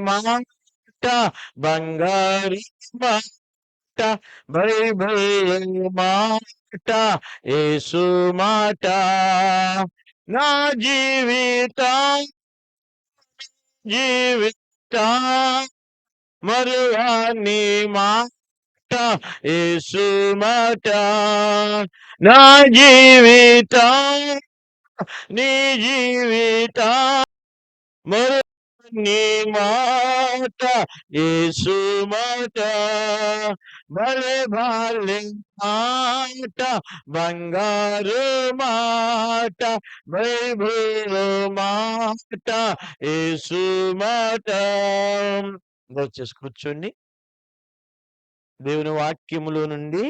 మాట బంగారు మాట బైబిల్ మాట యేసు మాట నా జీవిత మరువాని మాట యేసు మాట నా జీవిత నీ జీవిత మరువాని మాట యేసు మాట భలే భలే మాట బంగారు మాట బైబిల్ మాట యేసు మాట. దయచేసి కూర్చోండి. దేవుని వాక్యములో నుండి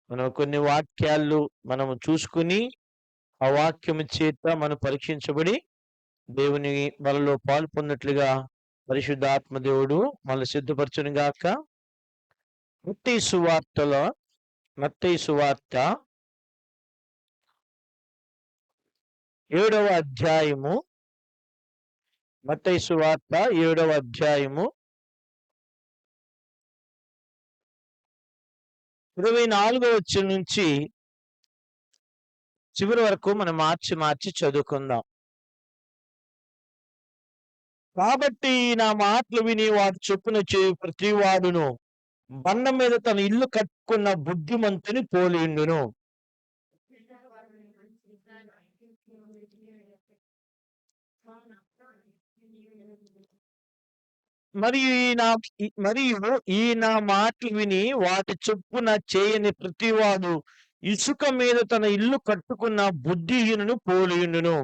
మనం కొన్ని వాక్యాలు మనము చూసుకుని ఆ వాక్యము చేత మనం పరీక్షించబడి దేవుని మనలో పాల్పొన్నట్లుగా పరిశుద్ధాత్మ దేవుడు మనల్ని సిద్ధపరచును గాక. మత్తయి సువార్త 7వ అధ్యాయము, మత్తయి సువార్త 7వ అధ్యాయము 24వ వచనం నుంచి చివరి వరకు మనం మార్చి చదువుకుందాం. కాబట్టి నా మాటలు విని వాడు చొప్పున చేయు ప్రతి వాడును బండ మీద తన ఇల్లు కట్టుకున్న బుద్ధిమంతుని పోలిండును. మరియు ఈ నా మాటలు విని వాటి చొప్పున చేయని ప్రతివాడు ఇసుక మీద తన ఇల్లు కట్టుకున్న బుద్ధిహీనును పోలియుండును.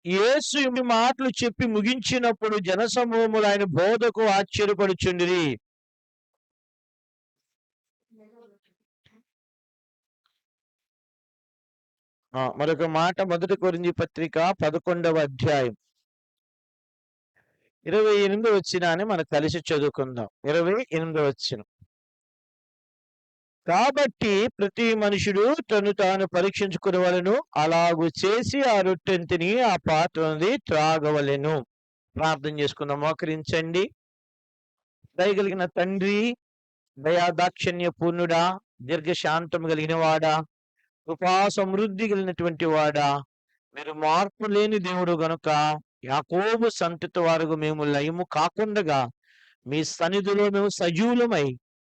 యేసు ఈ మాటలు చెప్పి ముగించినప్పుడు జనసమూహములు ఆయన బోధకు ఆశ్చర్యపడుచుండిరి. మరొక మాట 1 కొరింథీ పత్రిక 11వ అధ్యాయం 28వ వచనాన్ని మనం కలిసి చదువుకుందాం. 28వ వచనం. కాబట్టి ప్రతి మనుషుడు తను తాను పరీక్షించుకునేవలెను, అలాగు చేసి ఆ రొట్టెంతిని ఆ పాత్రని త్రాగవలెను. ప్రార్థన చేసుకుందాం. మోకరించండి. దయగలిగిన తండ్రి, దయాదాక్షిణ్య పూర్ణుడా, దీర్ఘశాంతం కలిగిన వాడా, కృపా సమృద్ధి కలిగినటువంటి వాడా, మీరు మార్పు లేని దేవుడు గనుక యాకోబు సంతతి వారు మేము లయము కాకుండా మీ సన్నిధిలో మేము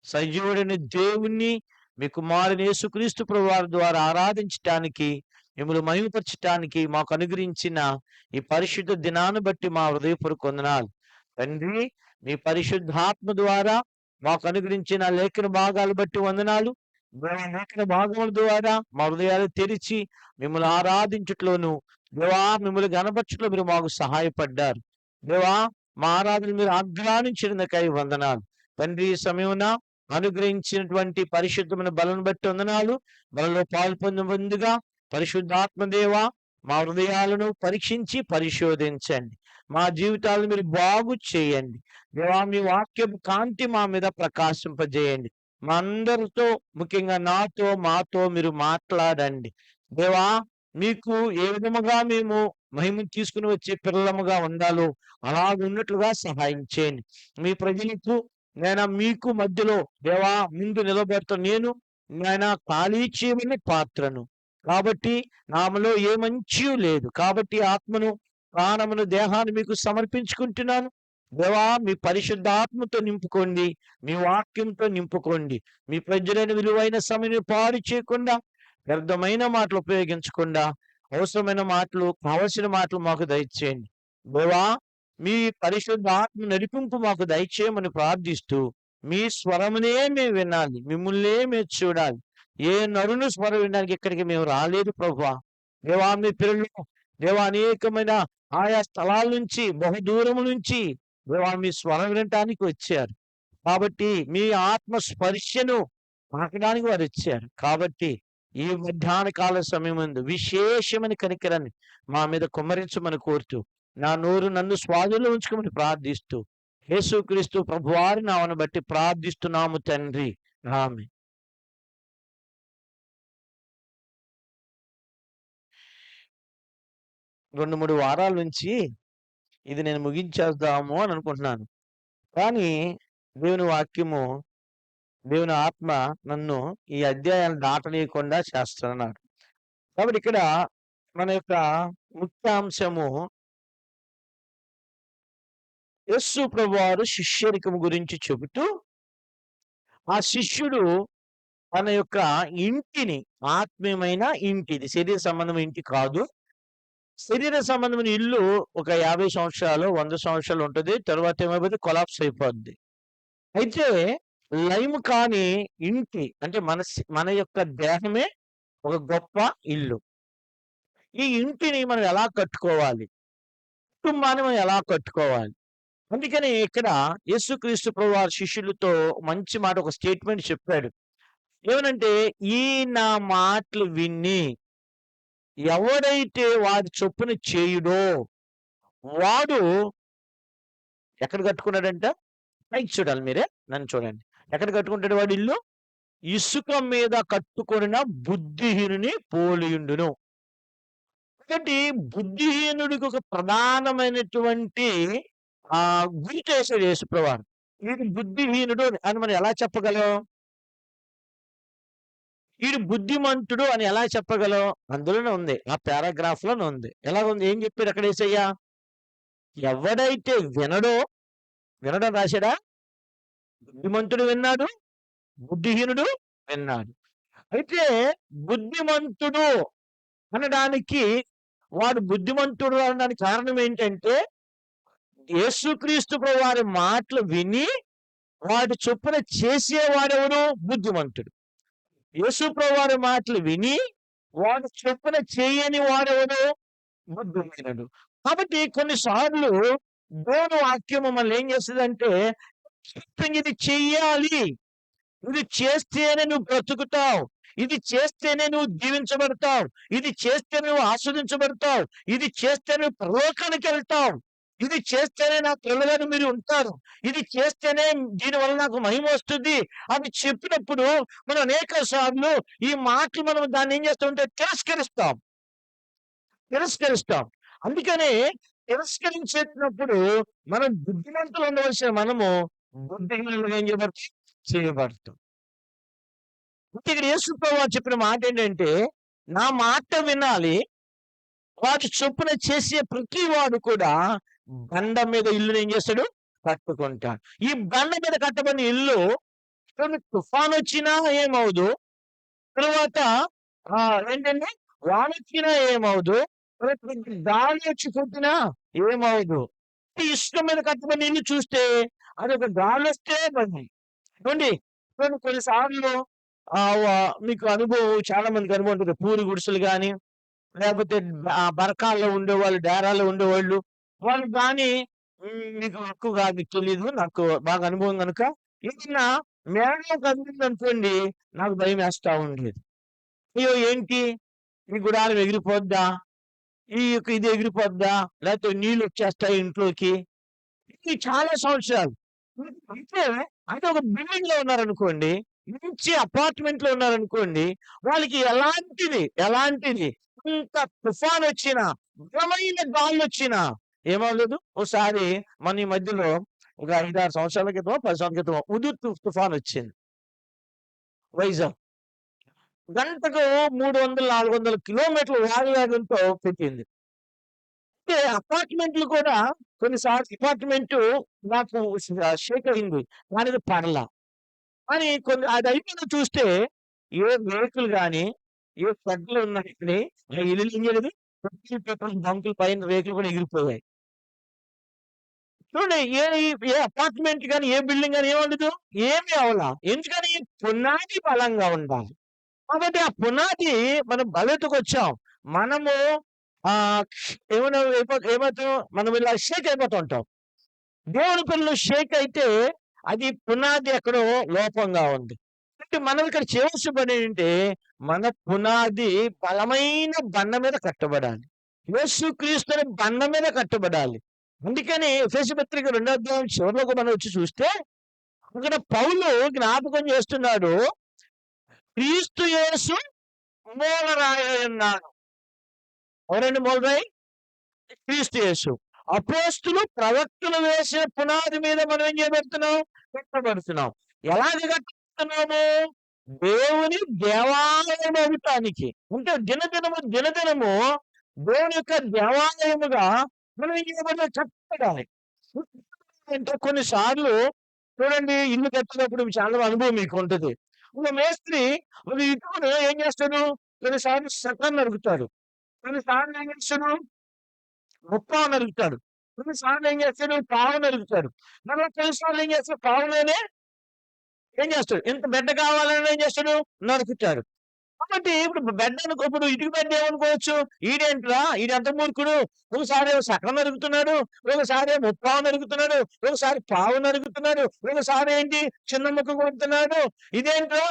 సజీవుడైన దేవుణ్ణి మీ కుమారుని యేసుక్రీస్తు ప్రభువారి ద్వారా ఆరాధించటానికి, మిమ్మల్ని మహిమపరచటానికి మాకు అనుగ్రహించిన ఈ పరిశుద్ధ దినాన్ని బట్టి మా హృదయపూర్వక వందనాలు. తండ్రి, మీ పరిశుద్ధాత్మ ద్వారా మాకు అనుగ్రహించిన లేఖన భాగాలు బట్టి వందనాలు. లేఖన భాగముల ద్వారా మా హృదయాలు తెరిచి మిమ్మల్ని ఆరాధించట్లోను దేవా, మిమ్మల్ని గణపరచట్లో మీరు మాకు సహాయపడ్డారు. దేవా, మా ఆరాధన మీరు ఆగ్రానించినందుకై వందనాలు. తండ్రి, ఈ సమయమున అనుగ్రహించినటువంటి పరిశుద్ధమైన బలం బట్టి వందనాలు. బలంలో పాల్పొందుగా పరిశుద్ధాత్మ దేవ మా హృదయాలను పరీక్షించి పరిశోధించండి. మా జీవితాలను మీరు బాగు చేయండి. దేవా, మీ వాక్యపు కాంతి మా మీద ప్రకాశింపజేయండి. మా అందరితో, ముఖ్యంగా మాతో మీరు మాట్లాడండి. దేవా, మీకు ఏ విధముగా మేము మహిమను తీసుకుని వచ్చే పిల్లలముగా ఉండాలో అలాగ ఉన్నట్లుగా సహాయం చేయండి. మీ ప్రజలకు నేను మీకు మధ్యలో దేవా ముందు నిలబెడతా. నేను ఖాళీ చేయమని పాత్రను కాబట్టి నామలో ఏ మంచి లేదు. కాబట్టి ఆత్మను, ప్రాణమును, దేహాన్ని మీకు సమర్పించుకుంటున్నాను. దేవా, మీ పరిశుద్ధ ఆత్మతో నింపుకోండి, మీ వాక్యంతో నింపుకోండి. మీ ప్రజలైన విలువైన సమయం పాడు చేయకుండా, వ్యర్థమైన మాటలు ఉపయోగించకుండా, అవసరమైన మాటలు, కావలసిన మాటలు మాకు దయచేయండి. దేవా, మీ పరిశుద్ధ ఆత్మ నడిపింపు మాకు దయచేయమని ప్రార్థిస్తూ, మీ స్వరమునే మేము వినాలి, మిమ్మల్నే మేము చూడాలి. ఏ నరుని స్వరం వినడానికి ఇక్కడికి మేము రాలేదు ప్రభువా. దేవా, మీ పిల్లలు దేవా అనేకమైన ఆయా స్థలాల నుంచి, బహుదూరం నుంచి దేవా మీ స్వరం వినటానికి వచ్చారు. కాబట్టి మీ ఆత్మ స్పర్శను తాకడానికి వారు వచ్చారు. కాబట్టి ఈ మధ్యాహ్న కాల సమయం ముందు విశేషమైన కనికరాన్ని మా మీద కుమ్మరించమని కోరుతూ, నా నోరు నన్ను స్వాధీనంలో ఉంచుకోమని ప్రార్థిస్తూ, యేసుక్రీస్తు ప్రభువారి నామమును బట్టి ప్రార్థిస్తున్నాము తండ్రి. ఆమేన్. 2, 3 వారాల నుంచి ఇది నేను ముగించేద్దాము అని అనుకుంటున్నాను. కానీ దేవుని వాక్యము, దేవుని ఆత్మ నన్ను ఈ అధ్యాయాన్ని దాటనీయకుండా చేస్తున్నాడు. కాబట్టి ఇక్కడ మన యొక్క ముఖ్యాంశము యేసు ప్రభువారు శిష్యరికం గురించి చెబుతూ, ఆ శిష్యుడు తన యొక్క ఇంటిని, ఆత్మీయమైన ఇంటి, ఇది శరీర సంబంధమైన ఇంటి కాదు. శరీర సంబంధమైన ఇల్లు ఒక 50 సంవత్సరాలు, 100 సంవత్సరాలు ఉంటది. తర్వాత ఏమైపోద్ది, కొలాప్స్ అయిపోద్ది. అయితే లయము కాని ఇంటి అంటే మన యొక్క దేహమే ఒక గొప్ప ఇల్లు. ఈ ఇంటిని మనం ఎలా కట్టుకోవాలి? కుటుంబాన్ని మనం ఎలా కట్టుకోవాలి? అందుకని ఇక్కడ యేసుక్రీస్తు ప్రభువారు శిష్యులతో మంచి మాట, ఒక స్టేట్మెంట్ చెప్పాడు. ఏమనంటే, "ఈ నా మాటలు విని ఎవడైతే వాడి చొప్పున చేయుడో వాడు" ఎక్కడ కట్టుకున్నాడంట? పైకి చూడాలి మీరే, నన్ను చూడండి. ఎక్కడ కట్టుకుంటాడు వాడు ఇల్లు? ఇసుక మీద కట్టుకొనిన బుద్ధిహీనుని పోలియుండును. కాబట్టి బుద్ధిహీనుడికి ఒక ప్రధానమైనటువంటి గురిటేశాడు యేసుప్రభువారు. వీడు బుద్ధిహీనుడు అని మనం ఎలా చెప్పగలం? వీడు బుద్ధిమంతుడు అని ఎలా చెప్పగలం? అందులోనే ఉంది, ఆ పారాగ్రాఫ్ లోనే ఉంది. ఎలాగుంది, ఏం చెప్పాడు అక్కడ యేసయ్య? ఎవడైతే వినడం రాశాడా? బుద్ధిమంతుడు విన్నాడు, బుద్ధిహీనుడు విన్నాడు. అయితే బుద్ధిమంతుడు అనడానికి, వాడు బుద్ధిమంతుడు అనడానికి కారణం ఏంటంటే, యేసుక్రీస్తు ప్రభువారి మాటలు విని వాటి చొప్పున చేసేవాడెవడు? బుద్ధిమంతుడు. యేసు ప్రభువారి మాటలు విని వాడు చొప్పున చేయని వాడెవడు? బుద్ధిహీనుడు. కాబట్టి కొన్నిసార్లు దేవుని వాక్యం మమ్మల్ని ఏం చేస్తుందంటే, ఇది చెయ్యాలి, ఇది చేస్తేనే నువ్వు బ్రతుకుతావు, ఇది చేస్తేనే నువ్వు దీవించబడతావు, ఇది చేస్తే నువ్వు ఆస్వాదించబడతావు, ఇది చేస్తే నువ్వు పరలోకానికి వెళ్తావు, ఇది చేస్తేనే నా పిల్లలను మీరు ఉంటారు, ఇది చేస్తేనే దీనివల్ల నాకు మహిమ వస్తుంది అని చెప్పినప్పుడు మనం అనేక సార్లు ఈ మాటలు మనం దాన్ని ఏం చేస్తామంటే తిరస్కరిస్తాం. అందుకనే తిరస్కరించేటప్పుడు మనం బుద్ధిమంతులు ఉండవలసిన మనము బుద్ధిహీనులుగా ఏం చేయబడతాం. ఇక్కడ యేసు ప్రభువు చెప్పిన మాట ఏంటంటే, నా మాట వినాలి, వాటి చొప్పున చేసే ప్రతి వాడు కూడా బండ మీద ఇల్లుని ఏం చేస్తాడు? కట్టుకుంటాడు. ఈ బండ మీద కట్టబడిన ఇల్లు తుఫాన్ వచ్చినా ఏమవుదు, తర్వాత ఏంటంటే వానొచ్చినా ఏమవుదు, గాలి వచ్చి కొట్టినా ఏమవుదు. ఇసుక మీద కట్టబడిన ఇల్లు చూస్తే అది ఒక గాలి వస్తే బండి చూడండి. కొన్నిసార్లు మీకు అనుభవం, చాలా మందికి అనుభవం ఉంటుంది. పూరి గుడిసెలు గాని, లేకపోతే బరకాల్లో ఉండేవాళ్ళు, డేరాల్లో ఉండేవాళ్ళు, వాళ్ళు గాని మీకు ఎక్కువగా మీకు తెలీదు, నాకు బాగా అనుభవం కనుక, ఏదన్నా మేఘం కదిలిందనుకోండి నాకు భయం వేస్తా ఉండేది. అయ్యో ఏంటి, ఈ గుడారం ఎగిరిపోద్దా, ఇది ఎగిరిపోద్దా, లేకపోతే నీళ్ళు వచ్చేస్తాయి ఇంట్లోకి. ఇది చాలా సంవత్సరాలు. అయితే అంటే ఒక బిల్డింగ్ లో ఉన్నారనుకోండి, మంచి అపార్ట్మెంట్ లో ఉన్నారనుకోండి, వాళ్ళకి ఎలాంటిది ఇంత తుఫాన్ వచ్చినా, బలమైన గాలి వచ్చినా ఏమవ్వలేదు. ఒకసారి మన ఈ మధ్యలో ఒక 5-6 సంవత్సరాల క్రితం, 10 సంవత్సరాల క్రితం ఉదుత్ తుఫాన్ వచ్చింది వైజాగ్. గంటకు 300-400 కిలోమీటర్ల వాయువేగంతో పెట్టింది. అంటే అపార్ట్మెంట్లు కూడా కొన్నిసార్లు అపార్ట్మెంట్ నాకు షేక్ అయింది, కానీ అది పడలా. కానీ అది అయిపోయింది చూస్తే ఏ రేకులు గాని, ఏ షెడ్లు ఉన్నాయి, ఆ ఇల్లు ఏం చేయలేదు, పెట్రోల్ బంకుల పైన రేకులు కూడా ఎగిరిపోయాయి. చూడండి, ఏ అపార్ట్మెంట్ గాని, ఏ బిల్డింగ్ గాని ఏమవ్వలేదు, ఏమీ అవ్వలా. ఎందుకని? పునాది బలంగా ఉండాలి. కాబట్టి ఆ పునాది మనం బలెత్తుకొచ్చాం. మనము ఏమవుతాం, మనం ఇలా షేక్ అయిపోతూ ఉంటాం. దేవుని పిల్లలు షేక్ అయితే అది పునాది ఎక్కడో లోపంగా ఉంది. అంటే మనం ఇక్కడ చేయవలసిన పని ఏంటంటే, మన పునాది బలమైన బండ మీద కట్టబడాలి. యేసుక్రీస్తు బండ మీద కట్టబడాలి. అందుకని ఎఫెసీ పత్రిక 2వ అధ్యాయం చివరిలోకి మనం వచ్చి చూస్తే, అక్కడ పౌలు జ్ఞాపకం చేస్తున్నాడు, క్రీస్తు యేసు మూలరాయి అన్నాడు. ఎవరండి మూలరాయి? క్రీస్తు యేసు. అపోస్తులు, ప్రవక్తలు వేసిన పునాది మీద మనం ఏం చేయబడుతున్నాం? కట్టబడుతున్నాం. ఎలాగ కట్టబడుతున్నాము? దేవుని దేవాలయం అవ్వటానికి. అంటే దినదినము దేవుని యొక్క దేవాలయముగా మనం ఏం చేయబడ్డాం? కట్టబడాలి. అంటే కొన్నిసార్లు చూడండి, ఇల్లు కట్టినప్పుడు చాలా అనుభవం మీకు ఉంటది. ఒక మేస్త్రి ఒక ఇటుకను ఏం చేస్తాడు? కొన్నిసార్లు సగం నరుకుతాడు. కొన్నిసార్లు ఏం చేస్తాడు? ముప్పావు నరుకుతాడు. కొన్నిసార్లు ఏం చేస్తాడు? పావు నరుకుతాడు. మరో కొన్నిసార్లు ఏం చేస్తాడు? పావులోనే ఏం చేస్తాడు? ఇంత బెడ్డ కావాలని ఏం చేస్తాడు? నరుకుతాడు. కాబట్టి ఇప్పుడు బెడ్ అనుకో, ఇప్పుడు ఇటుక బెడ్ ఏమనుకోవచ్చు? ఈడేంట్రా, ఈడెంత మూర్ఖుడు, ఒకసారి ఏమో సగం నరుగుతున్నాడు, ఒకసారి ఏమో ముప్పావు నరుగుతున్నాడు, ఒకసారి పావు నరుగుతున్నాడు, ఒకసారి ఏంటి చిన్న ముక్క కొడుతున్నాడు, ఇదేంట్రా.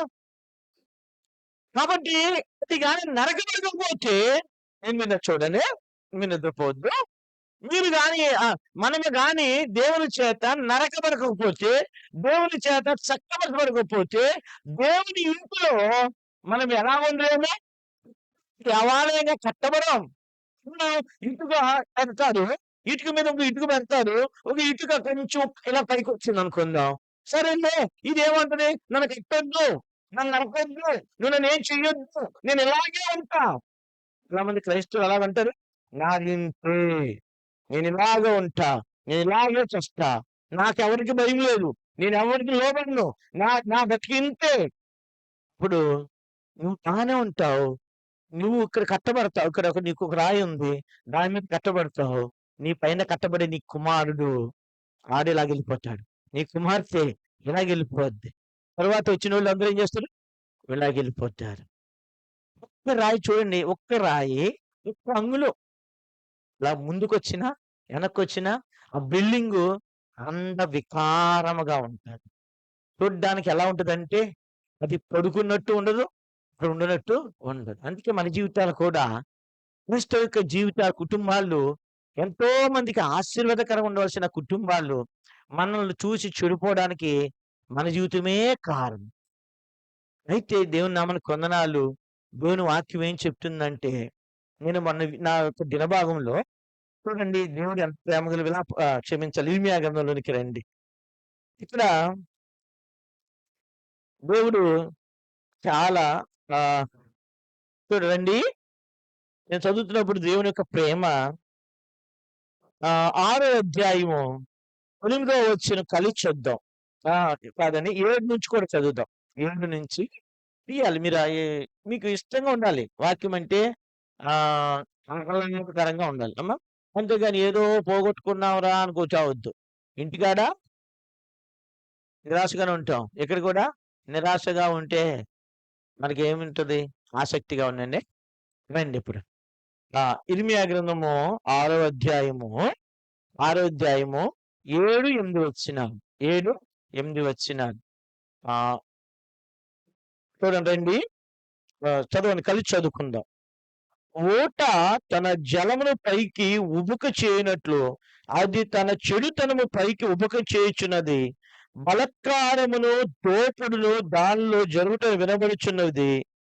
కాబట్టి అది కానీ నరకబడకపోతే నేను మీద చూడండి, మీరు నిద్రపోవద్దు. మీరు గాని మనము గాని దేవుని చేత నరకబడకపోతే, దేవుని చేత చక్కబడకపోతే, దేవుని ఇంట్లో మనం ఎలా ఉండలేము? దేవాలయంగా కట్టబడం. ఇప్పుడు ఇటుక పెడతారు, ఇటుక మీద ఒక ఇటుక పెడతారు, ఒక ఇటుక కొంచెం ఇలా పైకి వచ్చింది అనుకుందాం. సరేలే, ఇదేమంటది? నన్ను కట్టొద్దు, నన్ను నరకొద్దు, నువ్వు నన్ను ఏం చెయ్యొద్దు, నేను ఇలాగే ఉంటా. చాలా మంది క్రైస్తవులు ఎలాగంటారు? నా ఇంతే, నేను ఇలాగే ఉంటా, నేను ఇలాగే చేస్తా, నాకెవరికి భయం లేదు, నేను ఎవరికి లోబడను, నా నా బతికింతే. ఇప్పుడు నువ్వు బాగానే ఉంటావు, నువ్వు ఇక్కడ కట్టబడతావు, ఇక్కడ నీకు ఒక రాయి ఉంది, దాని మీద కట్టబడతావు. నీ పైన కట్టబడే నీ కుమారుడు ఆడిలాగెళ్ళిపోతాడు, నీ కుమార్తె ఇలాగెళ్ళిపోద్ది. తర్వాత వచ్చిన వాళ్ళు అందరూ ఏం చేస్తారు? ఇలాగెళ్ళిపోతారు. ఒక్క రాయి చూడండి, ఒక్క రాయి ఒక్క అంగుళం ఇలా ముందుకొచ్చినా వెనక్కొచ్చినా ఆ బిల్డింగు అంత వికారముగా ఉంటుంది. చూడ్డానికి ఎలా ఉంటదంటే అది పడుకున్నట్టు ఉండదు, అక్కడ ఉండనట్టు ఉండదు. అందుకే మన జీవితాలు కూడా, క్రైస్తవ యొక్క జీవిత కుటుంబాలు ఎంతో మందికి ఆశీర్వాదకరంగా ఉండవలసిన కుటుంబాలు మనల్ని చూసి చెడిపోవడానికి మన జీవితమే కారణం. అయితే దేవుని నామానికి వందనాలు. దేవుని వాక్యం ఏం చెప్తుందంటే, నేను మొన్న నా యొక్క దినభాగంలో చూడండి, దేవుడు ఎంత ప్రేమ గల క్షమించాలి, ఇర్మియా గ్రంథంలోనికి రండి. ఇక్కడ దేవుడు చాలా చూడండి, నేను చదువుతున్నప్పుడు దేవుని యొక్క ప్రేమ 6వ అధ్యాయము 8వ వచనం కలిసి చూద్దాం. కాదని 7 నుంచి కూడా చదువుదాం. 7 నుంచి తీయాలి. మీరు మీకు ఇష్టంగా ఉండాలి. వాక్యం అంటే ఆహ్లాదకరంగా ఉండాలి అమ్మా. అంతేగాని ఏదో పోగొట్టుకున్నాంరా అని కూర్చోవద్దు. ఇంటికాడ నిరాశగానే ఉంటాం, ఇక్కడ కూడా నిరాశగా ఉంటే మనకేముంటది? ఆసక్తిగా ఉండండి. రండి ఇప్పుడు ఇర్మియా గ్రంథము 6వ అధ్యాయము 7, 8 వచనాలు. 7, 8 వచనాలు చూడండి, రండి చదవండి, కలిసి చదువుకుందాం. ఓట తన జలమును పైకి ఉబుక చేయనట్లు అది తన చెడుతనము పైకి ఉబుక చేయుచున్నది. బలత్కారమును దోపుడును దానిలో జరుగుట వినబడుచున్నది.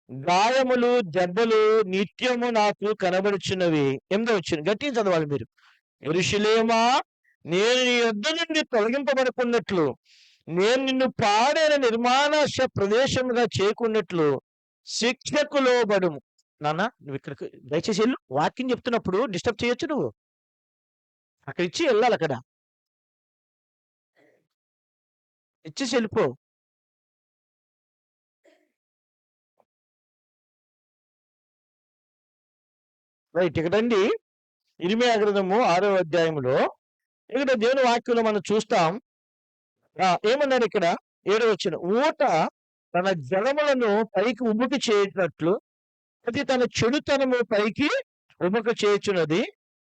గాయములు దెబ్బలు నిత్యము నాకు కనబడుచున్నవి. 8వ వచనం గట్టిగా చదవాలి మీరు. యెరూషలేమా, నేను నీ యొద్ద నుండి తొలగింపబడుకున్నట్లు, నేను నిన్ను పాడైన నిర్మాణాశ ప్రదేశముగా చేకున్నట్లు శిక్షకు లోబడుము. నాన్న, నువ్వు ఇక్కడికి దయచేసి వెళ్ళు. వాక్యం చెప్తున్నప్పుడు డిస్టర్బ్ చేయొచ్చు నువ్వు. అక్కడ ఇచ్చి వెళ్ళాలి, అక్కడ ఇచ్చేసి వెళ్ళిపో. రైట్, ఇక్కడండి ఇర్మియా గ్రంథము 6వ అధ్యాయంలో ఇక్కడ దేవుని వాక్యంలో మనం చూస్తాం. ఏమన్నాడు ఇక్కడ? 7వ వచనం. ఊట తన జలములను పైకి ఉబుక చేయనట్లు అది తన చెడుతనము పైకి ఉబుక చేయుచున్నది.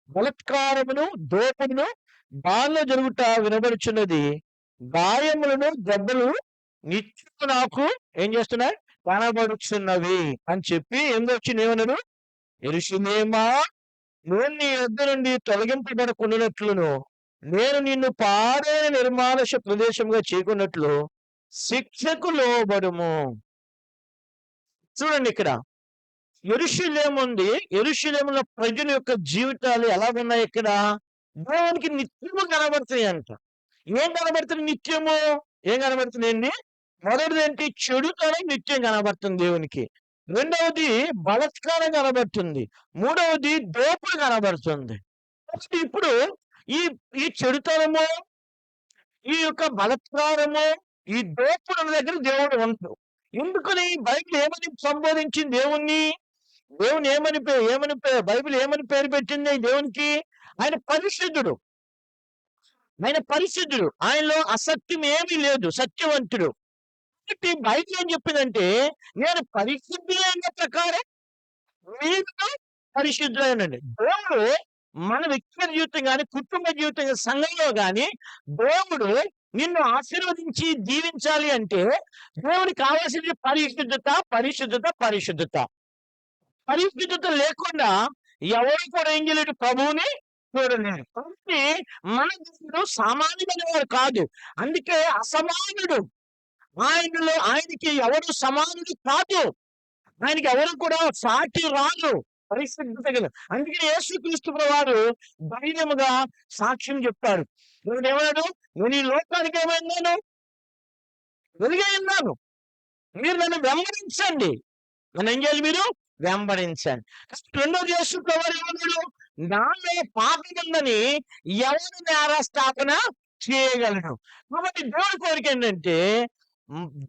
బలత్కారమును దోపుడును దానిలో జరుగుట వినబడుచున్నది. గాయములను దెబ్బలు నిత్యము నాకు ఏం చేస్తున్నాయి? కనబడుచున్నవి అని చెప్పి ఎందుకు ఏమన్నాడు? యెరూషలేమా, నేను నీ యొద్ద నుండి తొలగింపబడకున్నట్లును, నేను నిన్ను పాడైన నిర్మానుష ప్రదేశంగా చేయకున్నట్లు శిక్షకు లోబడుము. చూడండి ఇక్కడ యెరూషలేము ఉంది. యెరూషలేములో ప్రజల యొక్క జీవితాలు ఎలాగున్నాయి ఇక్కడ? దేవునికి నిత్యము కనబడుతాయంట. ఏం కనబడుతుంది నిత్యము? ఏం కనబడుతున్నాయండి? మొదటిదేంటి? చెడుతనం నిత్యం కనబడుతుంది దేవునికి. రెండవది బలాత్కారం కనబడుతుంది. మూడవది దోపిడి కనబడుతుంది. నెక్స్ట్ ఇప్పుడు ఈ ఈ చెడుతనము, ఈ యొక్క బలాత్కారము, ఈ దోపుడుల దగ్గర దేవుడు ఉండడు. ఎందుకని? బైబిల్ ఏమని సంబోధించింది దేవుణ్ణి? దేవుని బైబిల్ ఏమని పేరు పెట్టింది దేవునికి? ఆయన పరిశుద్ధుడు. ఆయన పరిశుద్ధుడు. ఆయనలో అసత్యం ఏమీ లేదు. సత్యవంతుడు. కాబట్టి బైబిల్ ఏం చెప్పిందంటే, నేను పరిశుద్ధులైన ప్రకారం మీరు పరిశుద్ధులైనండి. దేవుడు మన వ్యక్తిగత జీవితం గాని, కుటుంబ జీవితం గాని, సంఘంలో గాని దేవుడు నిన్ను ఆశీర్వదించి దీవించాలి అంటే దేవునికి కావాల్సింది పరిశుద్ధత, పరిశుద్ధత, పరిశుద్ధత. పరిశుద్ధత లేకుండా ఎవరు కూడా ఏం చేయలేడు? ప్రభువుని చూడలేరు. కాబట్టి మన దేవుడు సామాన్యమైన వాడు కాదు. అందుకే అసమానుడు. ఆయనకి ఎవరు సమానుడు కాదు. ఆయనకి ఎవరు కూడా సాటి రాదు. పరిశుద్ధత గల. అందుకే యేసుక్రీస్తు వారు ధైర్యముగా సాక్ష్యం చెప్తారు. ఏమన్నాడు? నేను ఈ లోకానికి ఏమైనాను? వెలుగై ఉన్నాను. మీరు నన్ను వెంబడించండి. నన్ను ఏం చేయాలి మీరు? వెంబడించండి. రెండోది యేసుక్రీస్తు వారు ఏమన్నాడు? నాలో పాపం ఉందని ఎవరు నేరస్థాపన చేయగలడు. కాబట్టి దేవుడి కోరిక ఏంటంటే,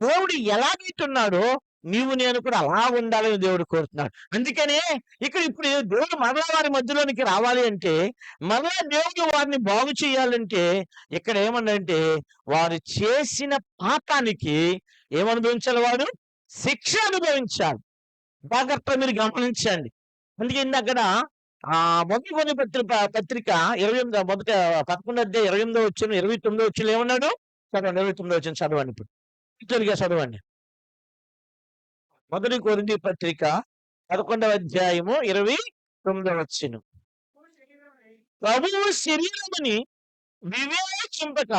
దేవుడు ఎలాగైతే ఉన్నాడో నీవు నేను కూడా అలా ఉండాలని దేవుడు కోరుతున్నాడు. అందుకనే ఇప్పుడు దేవుడు మరలా వారి మధ్యలోనికి రావాలి అంటే, మరలా దేవుడు వారిని బాగు చేయాలంటే ఇక్కడ ఏమన్నంటే, వారు చేసిన పాపానికి ఏమనుభవించాలి? వారు శిక్ష అనుభవించాలి. జాగ్రత్తగా మీరు గమనించండి. అందుకే అక్కడ మొదటి కొన్ని పత్రిక 28 మొదట 11 అధ్యాయం 28 వచ్చిన 29 వచ్చిన ఏమన్నాడు? చదవండి. 29 వచ్చిన చదవండి. ఇప్పుడు తెలుగుగా చదవండి. మొదటి కొరింథీ పత్రిక 11వ అధ్యాయము 29 వచ్చిన. ప్రభువు శరీరమని వివేచింపక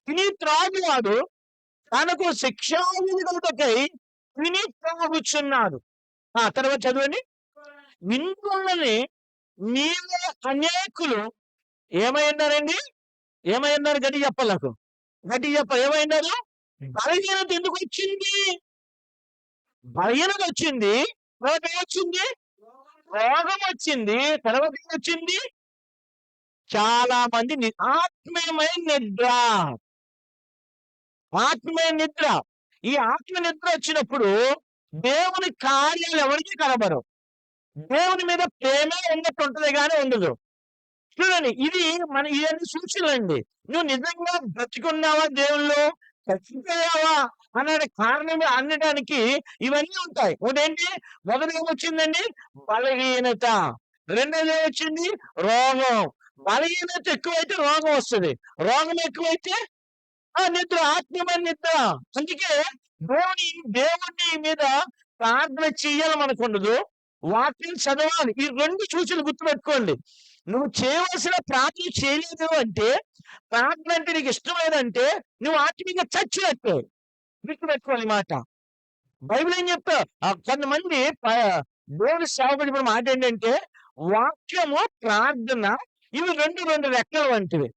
తిని త్రాగువాడు తనకు శిక్షావిధులకై తిని త్రాగుచున్నాడు. తర్వాత చదవండి. ఇందువల్లనే మీలో అనేకులు ఏమైనారండి? ఏమైనారు? గట్టి చెప్పాలి నాకు. గట్టి ఏమైనారు? బలహీనత ఎందుకు వచ్చింది? బలహీనత వచ్చింది. తర్వాత ఏమొచ్చింది? రోగం వచ్చింది. తర్వాత ఏమొచ్చింది? చాలా మంది ఆత్మీయమైన నిద్ర. ఆత్మీయ నిద్ర. ఈ ఆత్మ నిద్ర వచ్చినప్పుడు దేవుని కార్యాలు ఎవరికి కనబడవు. దేవుని మీద ప్రేమ ఉన్నట్టు ఉంటది కానీ ఉండదు. చూడండి, ఇవన్నీ సూచనలండి. నువ్వు నిజంగా బ్రతికున్నావా దేవుళ్ళు, చచ్చిపోయావా అనే కారణం అనడానికి ఇవన్నీ ఉంటాయి. ఒకటేంటి? మొదటి ఏమొచ్చిందండి? బలహీనత. రెండోది ఏమొచ్చింది? రోగం. బలహీనత ఎక్కువైతే రోగం వస్తుంది. రోగం ఎక్కువైతే నిద్ర, ఆత్మీయమైన నిద్ర. అందుకే దేవుని మీద ప్రార్థన చెయ్యాలి మనకుండదు. వాక్యం చదవాలి. ఈ రెండు సూచనలు గుర్తుపెట్టుకోండి. నువ్వు చేయవలసిన ప్రార్థన చేయలేదు అంటే, ప్రార్థన అంటే నీకు ఇష్టమైనంటే నువ్వు ఆత్మీయంగా చచ్చినట్టు. గుర్తుపెట్టుకోవాలి మాట. బైబిల్ ఏం చెప్తా? కొంతమంది దేవుని సేవకుడు మాట ఏంటంటే, వాక్యము, ప్రార్థన ఇవి రెండు రెక్కల వంటివి.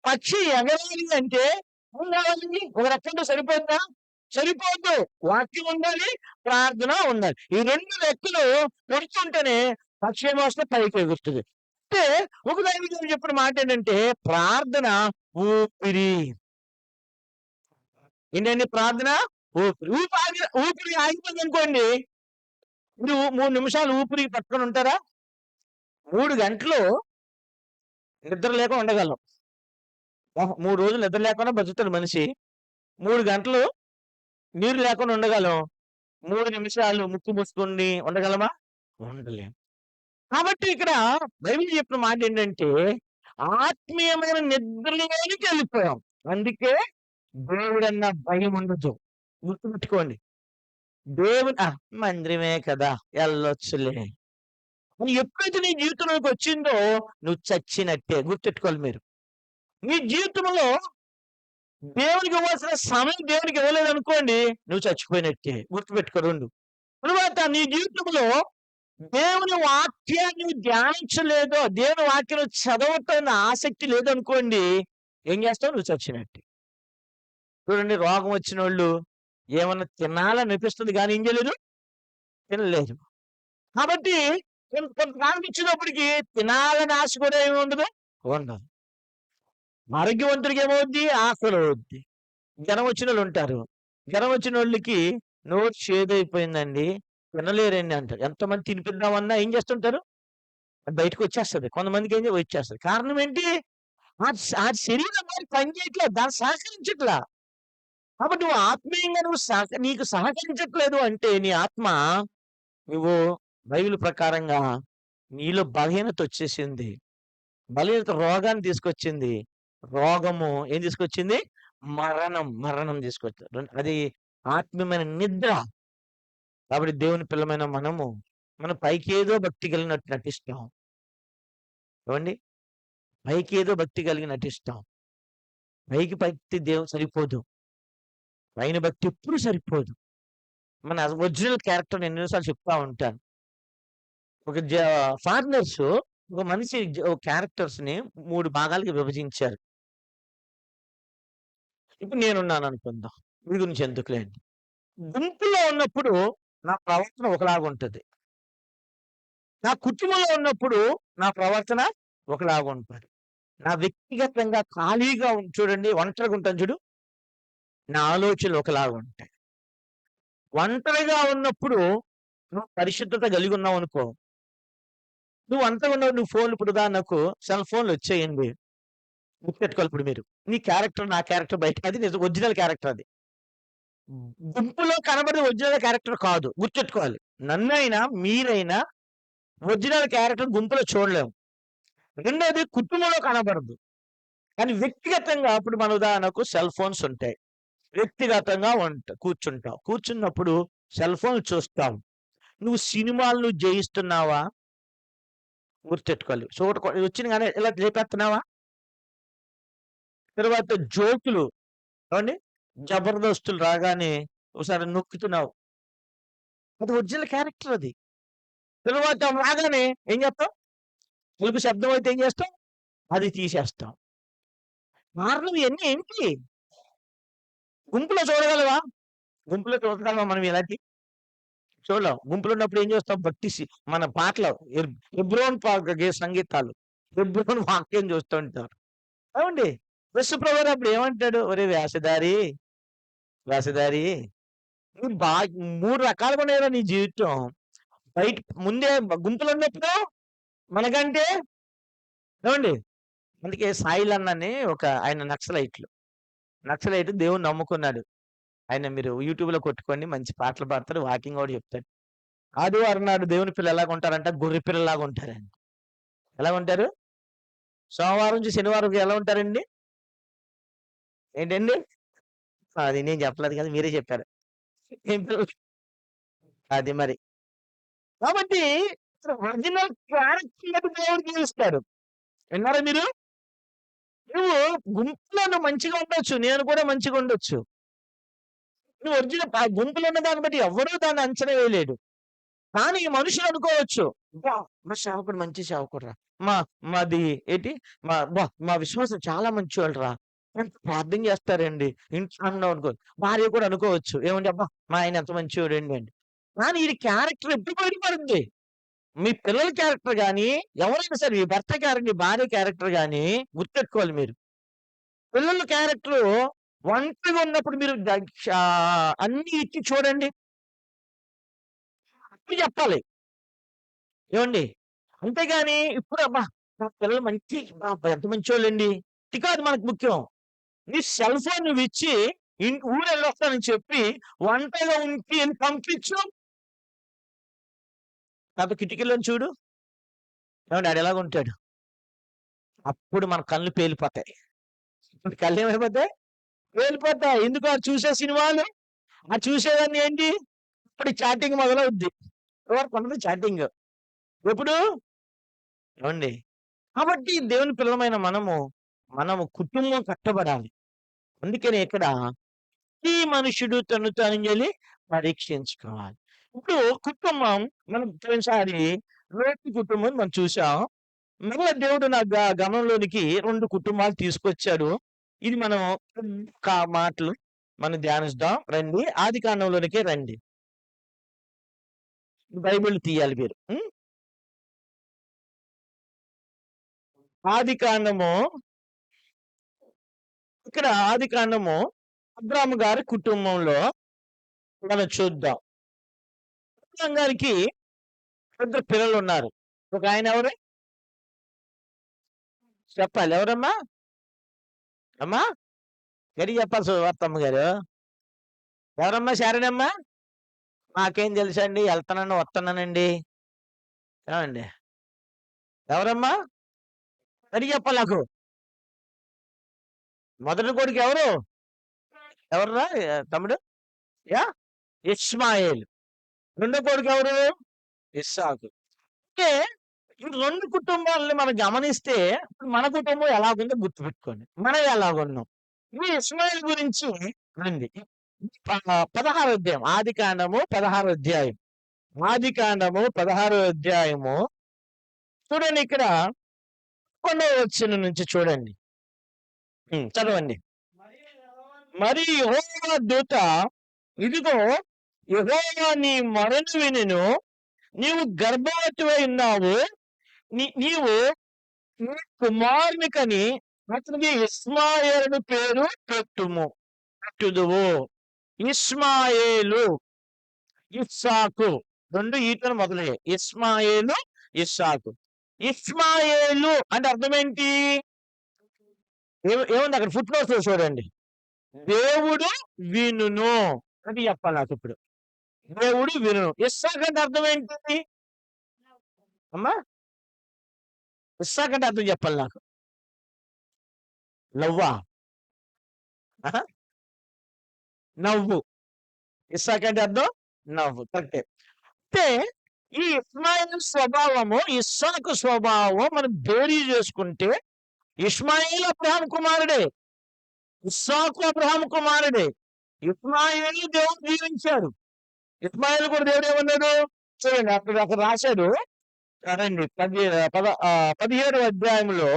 పక్షి ఎగరాలి అంటే ఉండాలి. ఒక రెక్కంటే సరిపోతుందా? సరిపోద్దు. వాక్యం ఉండాలి, ప్రార్థన ఉండాలి. ఈ రెండు రెక్కలు కొడుతుంటేనే పక్షి ఏమొస్తే పైకి ఎగురుతుంది. అంటే ఒక దైవజనుడు చెప్పిన మాట ఏంటంటే, ప్రార్థన ఊపిరి. ఏంటండి ప్రార్థన? ఊపిరి. ఊపిరి ఆగిపోయింది అనుకోండి, నువ్వు 3 నిమిషాలు ఊపిరి పట్టుకొని ఉంటారా? 3 గంటలు నిద్ర లేక ఉండగలం. 3 రోజులు నిద్ర లేకుండా బతుకుతాడు మనిషి. 3 గంటలు నీరు లేకుండా ఉండగలం. 3 నిమిషాలు ముక్కు మూసుకొని ఉండగలమా? ఉండలేం. కాబట్టి ఇక్కడ బైబిల్ చెప్పిన మాట ఏంటంటే, ఆత్మీయమైన నిద్రలోనికి వెళ్ళిపోయాం. అందుకే దేవుడన్న భయం ఉండదు. గుర్తుపెట్టుకోండి. మందిరమే కదా, వెళ్ళొచ్చులే అని ఎప్పుడైతే నీ జీవితంలోకి వచ్చిందో నువ్వు చచ్చినట్టే. గుర్తెట్టుకోవాలి మీరు. నీ జీవితంలో దేవునికి ఇవ్వాల్సిన సమయం దేవునికి ఇవ్వలేదు అనుకోండి, నువ్వు చచ్చిపోయినట్టే. గుర్తుపెట్టుకో. 2 తరువాత నీ జీవితంలో దేవుని వాక్యాన్ని ధ్యానించలేదో, దేవుని వాక్యం చదవటం ఆసక్తి లేదనుకోండి, ఏం చేస్తావు? నువ్వు చచ్చినట్టే. చూడండి, రోగం వచ్చినోళ్ళు ఏమన్నా తినాలని అనిపిస్తుంది గానీ ఏం చేయలేరు? తినలేరు. కాబట్టి కొంతకాలం ఇచ్చినప్పటికి తినాలని ఆశ కూడా ఏమి ఉండదు? ఉండదు. ఆరోగ్యవంతుడికి ఏమవుద్ది? ఆకలి అవుద్ది. జ్వరం వచ్చినోళ్ళు ఉంటారు. జ్వరం వచ్చినోళ్ళకి నోరు చేదైపోయిందండి, తినలేరండి అంటారు. ఎంతమంది తినిపిద్దామన్నా ఏం చేస్తుంటారు? అది బయటకొచ్చేస్తది. కొంతమందికి ఏం వచ్చేస్తది. కారణం ఏంటి? ఆ శరీరం మరి పని చేయట్లేదు. దానికి సహకరించట్లా. కాబట్టి నువ్వు ఆత్మీయంగా నీకు సహకరించట్లేదు అంటే నీ ఆత్మ, నువ్వు బైబిల్ ప్రకారంగా నీలో బలహీనతొచ్చేసింది. బలహీనత రోగాన్ని తీసుకొచ్చింది. రోగము ఏం తీసుకొచ్చింది? మరణం తీసుకొచ్చింది. అది ఆత్మీయమైన నిద్ర. కాబట్టి దేవుని పిల్లమైన మనం పైకేదో భక్తి కలిగినట్టు నటిస్తాం. ఏవండీ? పైకేదో భక్తి కలిగి నటిస్తాం. పైకి భక్తి సరిపోదు. పైన భక్తి ఎప్పుడు సరిపోదు. మన ఒరిజినల్ క్యారెక్టర్ నేను ఎన్నో సార్లు చెప్తా ఉంటాను. ఒక ఫారినర్స్ ఒక మనిషి క్యారెక్టర్స్‌ని 3 భాగాలుగా విభజించారు. ఇప్పుడు నేనున్నాననుకుందాం. మీ గురించి ఎందుకులేండి. గుంపులో ఉన్నప్పుడు నా ప్రవర్తన ఒకలాగుంటది. నా కుటుంబంలో ఉన్నప్పుడు నా ప్రవర్తన ఒకలాగుంటది. నా వ్యక్తిగతంగా ఖాళీగా చూడండి, ఒంటరిగా ఉంటాను చూడు, నా ఆలోచనలు ఒకలాగుంటాయి. ఒంటరిగా ఉన్నప్పుడు నువ్వు పరిశుద్ధత కలిగి ఉన్నావనుకో, నువ్వు ఒంటరిగా ఉన్నప్పుడు నువ్వు ఫోన్లు, ఇప్పుడు ఉదాహరణకు సెల్ ఫోన్లు వచ్చేయండి. గుర్తుపెట్టుకోవాలి ఇప్పుడు మీరు. నీ క్యారెక్టర్, నా క్యారెక్టర్ బయట అది నిజం ఒరిజినల్ క్యారెక్టర్ అది. గుంపులో కనబడే ఒరిజినల్ క్యారెక్టర్ కాదు. గుర్తెట్టుకోవాలి. నన్నైనా, మీరైనా ఒరిజినల్ క్యారెక్టర్ గుంపులో చూడలేము. రెండోది కుటుంబంలో కనబడదు. కానీ వ్యక్తిగతంగా ఇప్పుడు మన ఉదాహరణకు సెల్ ఫోన్స్ ఉంటాయి. వ్యక్తిగతంగా కూర్చుంటావు. కూర్చున్నప్పుడు సెల్ ఫోన్ చూస్తావు. నువ్వు సినిమాలను జయిస్తున్నావా? గుర్తెట్టుకోవాలి. వచ్చిన గానే ఇలా లేపేస్తున్నావా? తర్వాత జోకులు, ఏవండీ? జబర్దస్తులు రాగానే ఒకసారి నొక్కుతున్నావు. అది ఒరిజినల్ క్యారెక్టర్ అది. తరువాత రాగానే ఏం చేస్తావు? తలుపు శబ్దం అయితే ఏం చేస్తాం? అది తీసేస్తాం. కారణం ఇయన్నీ ఏంటి? గుంపులో చూడగలవా? గుంపులో చూడగలమా మనం ఇలాంటివి? చూడలేం. గుంపులో ఉన్నప్పుడు ఏం చేస్తాం? మన పాటలు హెబ్రోన్ సంగీతాలు, హెబ్రోన్ వాక్యం చూస్తూ ఉంటారు. ఏవండీ? యేసుప్రభువారు అప్పుడు ఏమంటాడు? ఒరేయ్ వేషధారి నువ్వు 3 రకాలుగా ఉన్నాయిరా నీ జీవితం. బయట ముందే గుంపులో ఉన్నప్పుడు మనకంటే, ఏవండీ? అందుకే సాయిలన్నని ఆయన నక్సలైట్ దేవుణ్ణి నమ్ముకున్నాడు. ఆయన మీరు యూట్యూబ్‌లో కొట్టుకోండి, మంచి పాటలు పాడతాడు, వాకింగ్ కూడా చెప్తాడు. ఆదివారం నాడు దేవుని పిల్లలు ఎలాగుంటారంట? గొర్రె పిల్లలాగా ఉంటారండి. ఎలాగుంటారు? సోమవారం నుంచి శనివారం ఎలా ఉంటారండి? ఏంటండి? అది నేను చెప్పలేదు కదా! మీరే చెప్పారు. ఏం పిల్లలు? అది మరి. కాబట్టి ఒరిజినల్ క్యారెక్టర్ దేవుడు చూపిస్తాడు. విన్నారా మీరు? నువ్వు గుంపులో మంచిగా ఉండొచ్చు. నేను కూడా మంచిగా ఉండొచ్చు. నువ్వు ఒరిజినల్ గుంపులో ఉన్న దాన్ని బట్టి ఎవ్వరూ దాన్ని అంచనా వేయలేడు. కానీ మనుషులు అనుకోవచ్చు, అబ్బా! మా సేవకుడు మంచి సేవకుడురా. మా మాది ఏంటి మా విశ్వాసం చాలా మంచోళ్ళురా. ఎంత ప్రార్థన చేస్తారండి. ఇంట్లో అన్నాం అనుకో, భార్య కూడా అనుకోవచ్చు. ఏమండి, అబ్బా! మా ఆయన ఎంత మంచోడండి అని. కానీ ఈడి క్యారెక్టర్ ఎప్పుడు బయటపడుద్ది? మీ పిల్లల క్యారెక్టర్ గాని, ఎవరైనా సరే మీ భర్త క్యారెక్టర్, మీ భార్య క్యారెక్టర్ గాని గుర్తెట్టుకోవాలి మీరు. పిల్లల క్యారెక్టరు ఒంటరిగా ఉన్నప్పుడు మీరు అన్నీ ఇచ్చి చూడండి. అప్పుడు చెప్పాలి. ఏవండీ? అంతేగాని ఇప్పుడు అబ్బా! నా పిల్లలు ఎంత మంచోళ్ళండి. ఇది కాదు మనకు ముఖ్యం. నీ సెల్ ఫోన్ నువ్విచ్చి ఊరెళ్ళొస్తానని చెప్పి ఒంటరిగా ఉంచి పంపించు. నాతో కిటికీలోని చూడు. ఏవండీ ఆడెలాగుంటాడు? అప్పుడు మన కళ్ళు పేలిపోతాయి. ఇప్పుడు కళ్ళేమైపోతాయి? పేలిపోతాయి. ఎందుకు? ఆ చూసే సినిమాలు, ఆ చూసేవన్నీ ఏంటి? ఇప్పుడు చాటింగ్ మొదలవుద్ది. వరకు ఉన్నది చాటింగ్. ఎప్పుడు? ఏవండీ? కాబట్టి దేవుని పిల్లలమైన మనము కుటుంబం కట్టబడాలి. అందుకనే ఇక్కడ ఈ మనుషుడు తను తాను పరీక్షించుకోవాలి. ఇప్పుడు కుటుంబం మనం పోయినసారి లోతు కుటుంబం మనం చూసాం. మరలా దేవుడు నా గమనంలోనికి 2 కుటుంబాలు తీసుకొచ్చాడు. ఇది మనం మాటలు మనం ధ్యానిద్దాం రండి. ఆదికాండంలోనికే రండి. బైబిల్ తీయాలి మీరు. ఆదికాండము ఇక్కడ ఆదికాండము అబ్రాహాము గారి కుటుంబంలో మనం చూద్దాం. అబ్రాహాము గారికి 2 పిల్లలున్నారు. ఒక ఆయన ఎవరు? చెప్పాలి. ఎవరమ్మా? అమ్మా గట్టిగా చెప్పాలి సువార్తమ్మ గారు. ఎవరమ్మా శారణమ్మ? నాకేం తెలుసండి, వెళ్తానని వస్తున్నానండి. ఏమండి? ఎవరమ్మా? గట్టిగా చెప్పాలి నాకు. మొదటి కొడుకు ఎవరు? ఎవర్రా తమ్ముడు? ఇష్మాయేల్. రెండో కొడుకు ఎవరు? ఇస్సాకు. అంటే ఈ 2 కుటుంబాలని మనం గమనిస్తే మన కుటుంబం ఎలాగుందో గుర్తుపెట్టుకోండి. మనం ఎలాగున్నాం. ఈ ఇష్మాయేల్ గురించి రండి. 16వ అధ్యాయం. ఆదికాండము 16వ అధ్యాయం. ఆదికాండము 16వ అధ్యాయము చూడండి. ఇక్కడ 11వ వచనం నుంచి చూడండి. చదవండి. మరి యెహోవా దూత, ఇదిగో యెహోవా నీ మొరను వినెను, నీవు గర్భవతివై ఉన్నావు, నీవు నీ కుమారుని కని అతనికి ఇష్మాయేలు పేరు పెట్టుదువు. ఇష్మాయేలు, ఇస్సాకు 2 ఈటలు మొదలయ్యాయి. ఇష్మాయేలు, ఇస్సాకు. ఇష్మాయేలు అంటే అర్థం ఏంటి? ఏముంది అక్కడ ఫుట్ నోట్స్ లో చూడండి. దేవుడు వినును అని చెప్పాలి నాకు ఇప్పుడు. దేవుడు వినును. ఇస్సాకు అంటే అర్థం ఏంటి అమ్మా? ఇస్సాకు అంటే అర్థం చెప్పాలి నాకు. నవ్వా? నవ్వు. ఇస్సాకు అంటే అర్థం నవ్వు. కరెక్టే. అంటే ఈ ఇష్మాయేలు స్వభావము, ఇస్సాకు స్వభావం మనం బేరీ చేసుకుంటే ఇష్మాయేలు అబ్రహాము కుమారుడే, ఇస్సాకు అబ్రహాము కుమారుడే. ఇష్మాయేలు దేవుడు దీవించాడు. ఇష్మాయేలు కూడా దేవుడు ఏమన్నాడు చూడండి. అక్కడ రాశాడు. రండి 17వ అధ్యాయంలో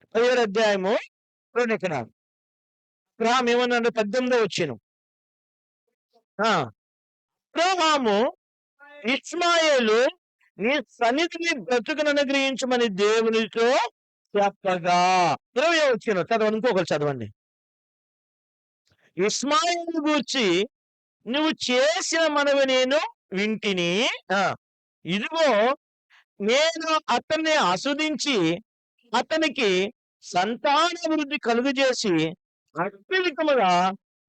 17వ అధ్యాయము చూడండి. ఇక్కడ అబ్రహాము ఏమన్నాడు? 18వ వచనం. అబ్రహాము ఇష్మాయేలు నీ సన్నిధిని బ్రతుకును అనుగ్రహించమని దేవునితో చెప్పగా. 20వ వచనం చదవండి. ఇంకొకరు చదవండి. ఇష్మాయేలు గూర్చి నువ్వు చేసిన మనవి నేను వింటిని. ఇదిగో నేను అతన్ని ఆస్వాదించి అతనికి సంతానాభివృద్ధి కలుగజేసి అత్యధికముగా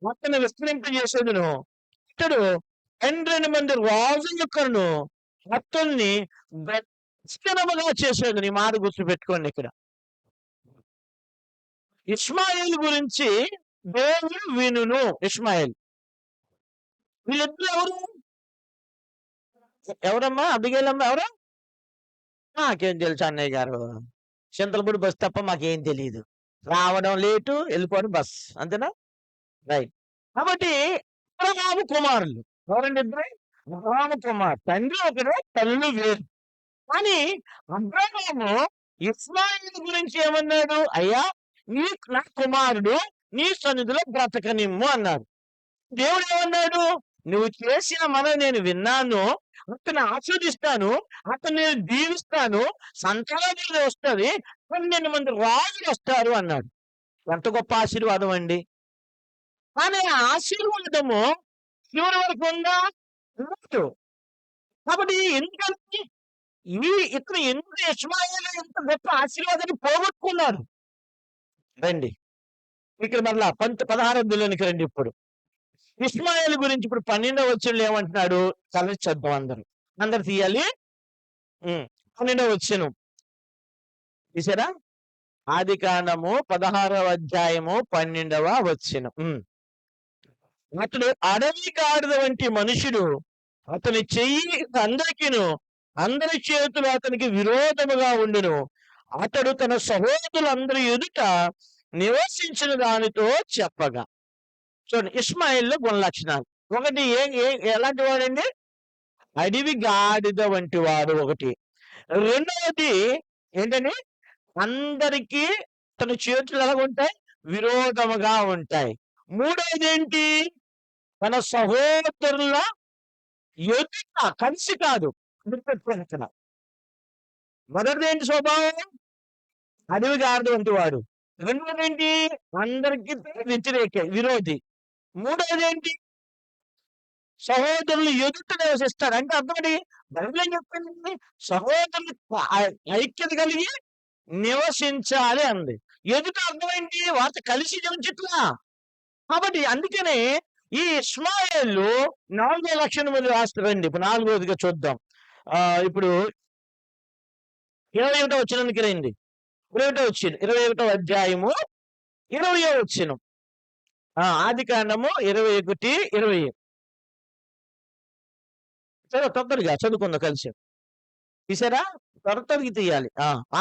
అతన్ని విస్తరింపజేసేదును. ఇతడు 12 మంది రాజులకును అతన్ని విస్తరముగా చేసేది. మాట గుర్తుపెట్టుకోండి. ఇక్కడ ఇష్మాయేలు గురించి దేవుడు వినును. ఇష్మాయేల్ వీళ్ళిద్దరు ఎవరు? ఎవరమ్మా? అబిగేలమ్మ ఎవరు? నాకేం తెలుసు అన్నయ్య గారు. చింతలపూడి బస్ తప్ప మాకేం తెలియదు. రావడం లేటు, వెళ్ళిపోవడం బస్. అంతేనా? రైట్. కాబట్టి అబ్రహాము కుమారులు ఎవరండి? ఇద్దరు అబ్రహాము కుమార్. తండ్రి ఒకరు, తల్లి వేరు. కానీ అబ్రహాము ఇష్మాయేలు గురించి ఏమన్నాడు? అయ్యా నా కుమారుడు నీ సన్నిధిలో బ్రతకనిమ్ము అన్నాడు. దేవుడు ఏమన్నాడు? నువ్వు చేసిన మనవి నేను విన్నాను, అతన్ని ఆస్వాదిస్తాను, అతన్ని నేను దీవిస్తాను, సంతానాభివృద్ధి వస్తుంది, 12 మంది రాజులు వస్తారు అన్నాడు. ఎంత గొప్ప ఆశీర్వాదం అండి. కానీ ఆ ఆశీర్వాదము చివరి వరకు ఉందా? కాబట్టి ఎందుకంటే ఇతను ఎందుకు ఇష్మాయేలు ఎంత గొప్ప ఆశీర్వాదాన్ని పోగొట్టుకున్నాడు. రండి ఇక్కడ మరలా 16వ రండి. ఇప్పుడు ఇష్మాయేలు గురించి ఇప్పుడు 12వ వచనంలో ఏమంటున్నాడు? కలిసి చదువు. అందరు తీయాలి. 12వ వచనం తీసారా? ఆదికాండము 16వ అధ్యాయము 12వ వచనం. అతడు అడవి గాడిద వంటి మనుషుడు, అతని చెయ్యి అందరి చేతులు అతనికి విరోధముగా ఉండును. అతడు తన సహోదరులందరి ఎదుట నివసించిన దానితో చెప్పగా. చూడండి ఇష్మాయేల్లో గుణ లక్షణాలు. ఒకటి ఎలాంటి వాడండి? అడవి గాడిద వంటి వాడు ఒకటి. రెండవది ఏంటండి? అందరికీ తన చేతులు ఎలాగుంటాయి? విరోధముగా ఉంటాయి. మూడవదేంటి? తన సహోదరుల ఎదుట కలిసి కాదు. గుర్తుపెట్టుకోండి ఇక్కడ. మొదటిదేంటి స్వభావం? అడవి గాడిద వంటి వాడు. రెండవదేంటి? అందరికి వ్యతిరేక విరోధి. మూడవదేంటి? సహోదరులు ఎదుట నివసిస్తాడు. అంటే అర్థమేంటి? బైబిల్ ఏం చెప్పింది? సహోదరులు ఐక్యత కలిగి నివసించాలి అంది. ఎదుట అర్థమేంటి? వారితో కలిసి నివసించట్లా. కాబట్టి అందుకనే ఈ ఇష్మాయేలు 4 లక్షల మంది రాస్తారండి. ఇప్పుడు 4వదిగా చూద్దాం. ఇప్పుడు 21వ వచనానికి రండి. 21వ అధ్యాయము 20వ వచనం. ఆదికాండము 21, 20. సరే తొందరగా చదువుకుందాం కలిసి. తీసారా? త్వరగా తీయాలి.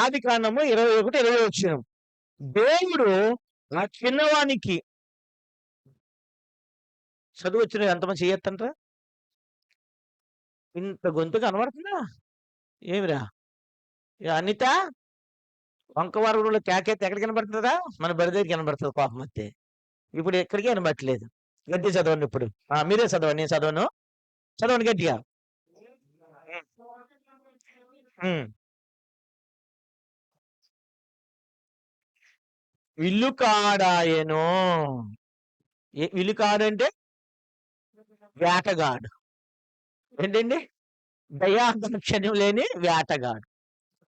ఆదికాండము 21, 20 వచనం. దేవుడు ఆ చిన్నవానికి చదువు వచ్చిన ఎంతమంది చేయొద్దంటారా? ఇంత గొంతు కనబడుతుందా? ఏమిరా అనిత? వంకవరంలో కేకైతే ఎక్కడ కనబడుతుందా? మన బడి దగ్గర కనబడుతుంది పాపం అంతే. ఇప్పుడు ఎక్కడికి కనబట్టలేదు. గట్టి చదవండి ఇప్పుడు. మీరే చదవండి, నేను చదవను. చదవండి గట్టిగా. ఇల్లు కాడాయను. ఇల్లు కాడంటే వేటగాడు. ఏంటండి? దయాదాక్షణ్యం లేని వేటగాడు.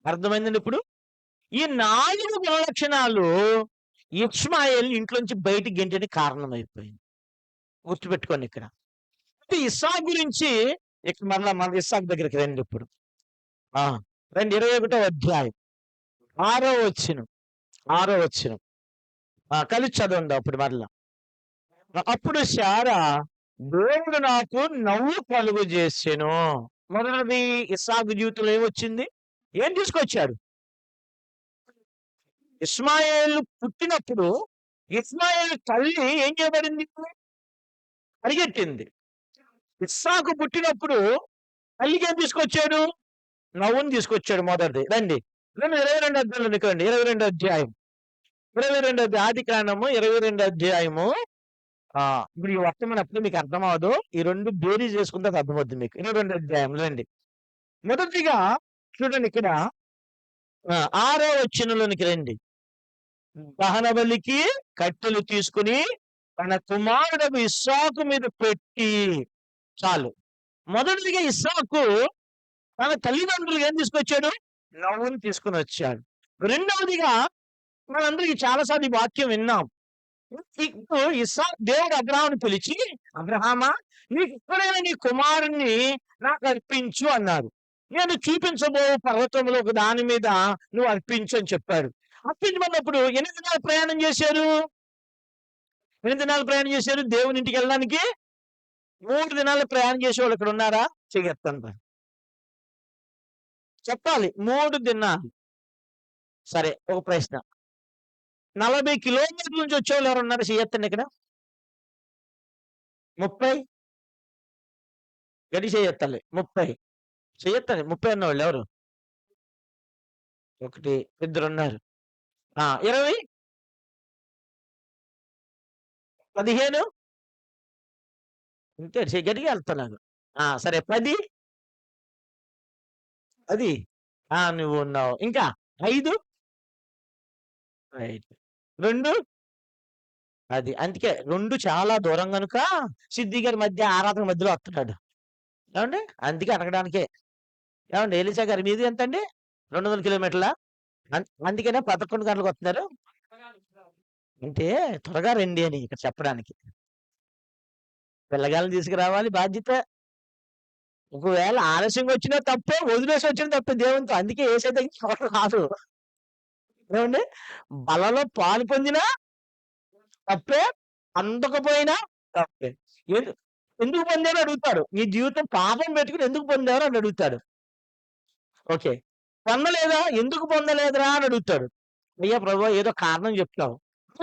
అర్థమైందండి ఇప్పుడు? ఈ 4 గుణలక్షణాలు ఇష్మాయేల్ ఇంట్లోంచి బయటికి గెంటడానికి కారణమైపోయింది. గుర్తుపెట్టుకోండి ఇక్కడ. ఇస్సాకు గురించి ఇక్కడ మన ఇస్సాకు దగ్గరికి రండి ఇప్పుడు. రండి 21వ అధ్యాయం 6వ వచనం. కలిసి చదవండి అప్పుడు మరలా. అప్పుడు శారా దేవుడు నాకు నవ్వు కలుగు చేసాను. మొదటిది ఇస్సాకు జీవితంలో ఏమొచ్చింది? ఏం తీసుకొచ్చాడు? ఇష్మాయేలు పుట్టినప్పుడు ఇష్మాయేలు తల్లి ఏం చేయబడింది? పరిగెట్టింది. ఇస్సాకు పుట్టినప్పుడు తల్లికి ఏం తీసుకొచ్చాడు? నవ్వుని తీసుకొచ్చాడు. మొదటిది రండి 22 అధ్యాయంలో రండి. 22 అధ్యాయం 22 ఆదికాండము 22 అధ్యాయము. ఇప్పుడు ఈ వర్తమైనప్పుడు మీకు అర్థం అవ్వదు. ఈ 2 బేరీ చేసుకుంటే అర్థమవుతుంది మీకు. 22 అధ్యాయం రండి. మొదటిగా చూడండి ఇక్కడ 6వ వచనంలోనికి రండి. దహన బలికి కట్టెలు తీసుకుని తన కుమారుడు ఇస్సాకు మీద పెట్టి. చాలు. మొదటిగా ఇస్సాకు తన తల్లిదండ్రులు ఏం తీసుకొచ్చాడు? నవ్వుని తీసుకుని వచ్చాడు. రెండవదిగా మనందరికీ చాలాసార్లు ఈ వాక్యం విన్నాం. ఇప్పుడు దేవుడు అబ్రహాముని పిలిచి, అబ్రహామా నీకు ఇక్కడైనా నీ కుమారుణ్ణి నాకు అర్పించు అన్నారు. నేను చూపించబో పర్వతంలో ఒక దాని మీద నువ్వు అర్పించు అని చెప్పాడు. అర్పించమన్నప్పుడు ఎన్ని దినాలు ప్రయాణం చేశారు? దేవుని ఇంటికి వెళ్ళడానికి 3 దినాలు ప్రయాణం చేసేవాళ్ళు ఇక్కడ ఉన్నారా? చెయ్యొద్దంట. చెప్పాలి. 3 దినాలు. సరే, ఒక ప్రశ్న. 40 కిలోమీటర్ల నుంచి వచ్చేవాళ్ళు ఎవరు ఉన్నారు? చెయ్యొద్దండి ఇక్కడ. 30 గడి చెయ్యొత్తాలి. 30 చెయ్యొత్తండి. 30 అన్నవాళ్ళు ఎవరు? 1, 2 ఉన్నారు. 20 15 అంతే. గట్టిగా వెళ్తున్నాను. సరే 10 నువ్వు ఉన్నావు. ఇంకా 5 రైట్. 2 అది. అందుకే 2 చాలా దూరం కనుక సిద్ధి గారి మధ్య ఆరాధన మధ్యలో వస్తున్నాడు. ఏమండి? అందుకే అడగడానికే. ఏమండి ఎలీసా గారి మీది ఎంతండి? 200 కిలోమీటర్లా? అందుకనే 11 గంటలకు వస్తున్నారు. అంటే త్వరగా రండి అని ఇక్కడ చెప్పడానికి. పిల్లగాళ్ళని తీసుకురావాలి బాధ్యత. ఒకవేళ ఆలస్యంగా వచ్చినా తప్పే, వదిలేసి వచ్చిన తప్పే దేవునితో. అందుకే ఏసే దగ్గర కాదు. ఏమండి? బలలో పాలు పొందినా తప్పే, అందకపోయినా తప్పే. ఎందుకు పొందారు అడుగుతాడు. నీ జీవితం పాపం పెట్టుకుని ఎందుకు పొందారు అని అడుగుతాడు. ఓకే. పొందలేదా? ఎందుకు పొందలేదురా అని అడుగుతాడు. అయ్యా ప్రభు ఏదో కారణం చెప్తావు.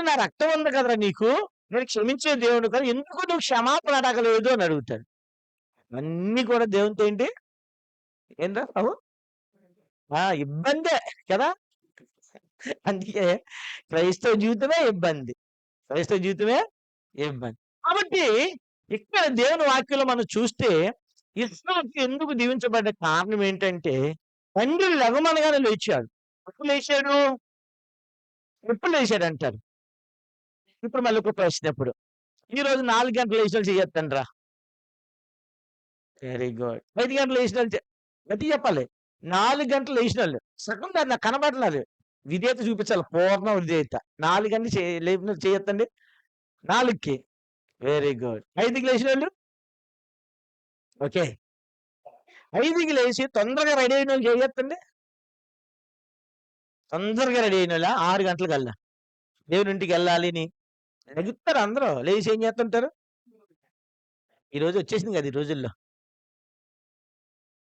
నా రక్తం ఉంది కదరా నీకు, నేను క్షమించే దేవుడు కదా, ఎందుకు నువ్వు క్షమాపణ అడగలేదు అని అడుగుతాడు. అన్నీ కూడా దేవునితో ఏంటి? ఏంట్రా బాబు? ఇబ్బందే కదా! అందుకే క్రైస్తవ జీవితమే ఇబ్బంది. క్రైస్తవ జీవితమే ఇబ్బంది. కాబట్టి ఇక్కడ దేవుని వాక్యంలో మనం చూస్తే ఇస్సాకు ఎందుకు దీవించబడ్డ కారణం ఏంటంటే, తండ్రి లెగమనగానే లేచాడు. ఎప్పుడు లేచాడు? ఎప్పుడు లేచాడంటారు? ఇప్పుడు మళ్ళీ ఒక ప్రశ్న ఇప్పుడు. ఈరోజు 4 గంటలు లేచినోళ్ళు చెయ్యెత్తండిరా. Very good. 5 గంటలు లేచినోళ్ళు గట్టిగా చెప్పాలి. 4 గంటలు లేచినోళ్ళు. సగం దాన్ని నాకు కనబడట్లేదు. విధేయత చూపించాలి. పూర్ణ విధేయత. 4 గంటలు లేపినోళ్ళు చెయ్యెత్తండి. 4కి. Very good. 5కి లేచినోళ్ళు? ఓకే. 5కి లేచి తొందరగా రెడీ అయినోళ్ళు చెయ్యెత్తండి. తొందరగా రెడీ అయినోళ్ళా? 6 గంటలకల్లా. దేవుని ఇంటికెళ్ళాలి అని లెగుత్తారు అందరూ. లేచి ఏం చేస్తుంటారు? ఈ రోజు వచ్చేసింది కదా! ఈ రోజుల్లో.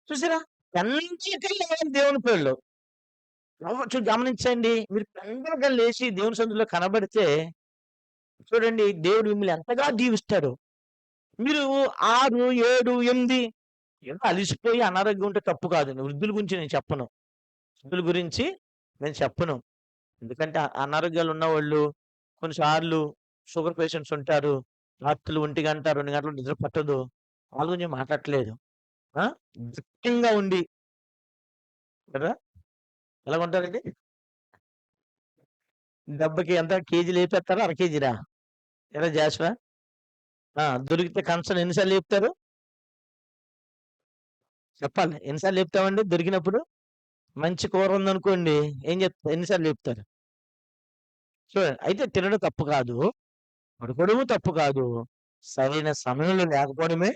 చూసారా? పెందలకల్లా లేవాలి దేవుని పిల్లలు. గమనించండి. మీరు పెందలకల్లా లేచి దేవుని సన్నిధిలో కనబడితే చూడండి దేవుడు మిమ్మల్ని ఎంతగా దీవిస్తాడో. మీరు 6, 7, 8 ఏదో అలిసిపోయి అనారోగ్యం ఉంటే తప్పు కాదు. వృద్ధుల గురించి నేను చెప్పను. వృద్ధుల గురించి నేను చెప్పను. ఎందుకంటే అనారోగ్యాలు ఉన్నవాళ్ళు కొన్నిసార్లు షుగర్ పేషెంట్స్ ఉంటారు. రాత్రులు 1 గంట, 2 గంటలు నిద్ర పట్టదు. వాళ్ళ గురించి మాట్లాడట్లేదు. ఆ! దృఢంగా ఉండి కదా! ఎలాగుంటారండి? దెబ్బకి ఎంత కేజీ లేపేత్తారా? అర కేజీనా? ఏరా జాషువా? దొరికితే కంచం ఎన్ని సార్లు లేపుతారు? చెప్పాలి. ఎన్ని సార్లు లేపుతామండి దొరికినప్పుడు? మంచి కూర ఉందనుకోండి ఎన్ని సార్లు లేపుతారు? చూడండి. అయితే తినడం తప్పు కాదు. పడుకోవడము తప్పు కాదు. సరైన సమయంలో లేకపోవడమే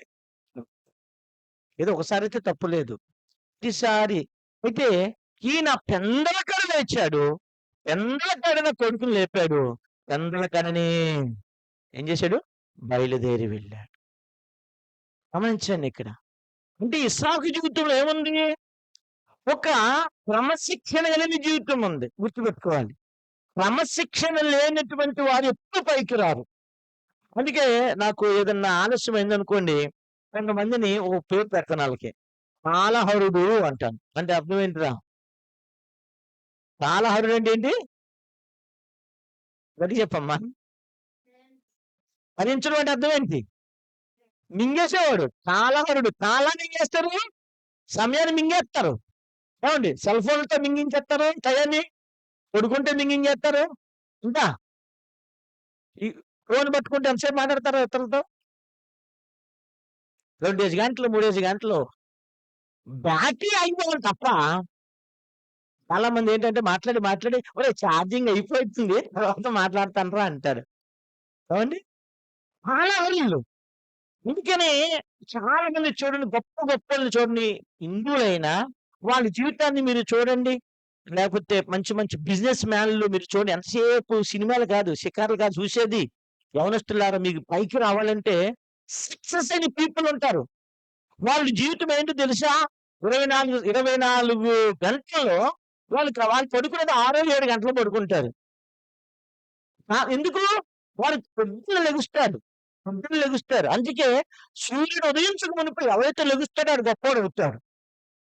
ఏదో ఒకసారి అయితే తప్పు లేదు. ప్రతిసారి అయితే ఈయన పెందలకడ లేచాడు. పెందలకడన కొడుకుని లేపాడు. పెందలకడనే ఏం చేశాడు? బయలుదేరి వెళ్ళాడు. గమనించండి ఇక్కడ. అంటే ఇస్సాకు జీవితంలో ఏముంది? ఒక క్రమశిక్షణ కలిగిన జీవితం ఉంది. గుర్తుపెట్టుకోవాలి. క్రమశిక్షణ లేనటువంటి వారు ఎప్పుడు పైకి రారు. అందుకే నాకు ఏదన్నా ఆలస్యమైందనుకోండి, కొంతమందిని ఒక పేరు పెడతాను ఆళ్ళకి. కాలహరుడు అంటాను. అంటే అర్థం ఏంటిరా? కాలహరుడు అంటే ఏంటి? గట్టిగా చెప్పమ్మా. హరించడం అంటే అర్థం ఏంటి? మింగేసేవాడు. కాలహరుడు. కాలాన్ని ఏం చేస్తారు? సమయాన్ని మింగేస్తారు. ఏమండి? సెల్ ఫోన్‌లతో మింగించేస్తారు టయాన్ని. పడుకుంటే మింగించేస్తారు. ఇంకా ఈ ఫోన్ పట్టుకుంటే ఎంతసేపు మాట్లాడతారు ఇతరులతో? 2 గంటలు, 3 గంటలు. బ్యాటరీ అయిపోవాలి తప్ప చాలా మంది ఏంటంటే మాట్లాడి ఒరేయ్ ఛార్జింగ్ అయిపోతుంది తర్వాత మాట్లాడతానురా అంటారు. ఏవండీ? చాలా అర్లీలు. అందుకనే చాలా మంది చూడండి గొప్ప గొప్పోళ్ళని చూడండి హిందువులైనా వాళ్ళ జీవితాన్ని మీరు చూడండి. లేకపోతే మంచి మంచి బిజినెస్ మ్యాన్‌లు మీరు చూడండి ఎంతసేపు సినిమాలు కాదు, షికారులు కాదు చూసేది. యవనస్తులారా మీకు పైకి రావాలంటే సక్సెస్ అయిన పీపుల్ ఉంటారు. వాళ్ళ జీవితం ఏంటో తెలుసా? 24 గంటల్లో వాళ్ళు పడుకునేది 6, 7 గంటలు పడుకుంటారు. ఎందుకు? వాళ్ళు పొద్దున లెగుస్తారు. పొద్దున లెగుస్తారు. అందుకే సూర్యుడు ఉదయించక మునుపు ఎవరైతే లెగుస్తాడో ఆడు గొప్పోడవుతాడు.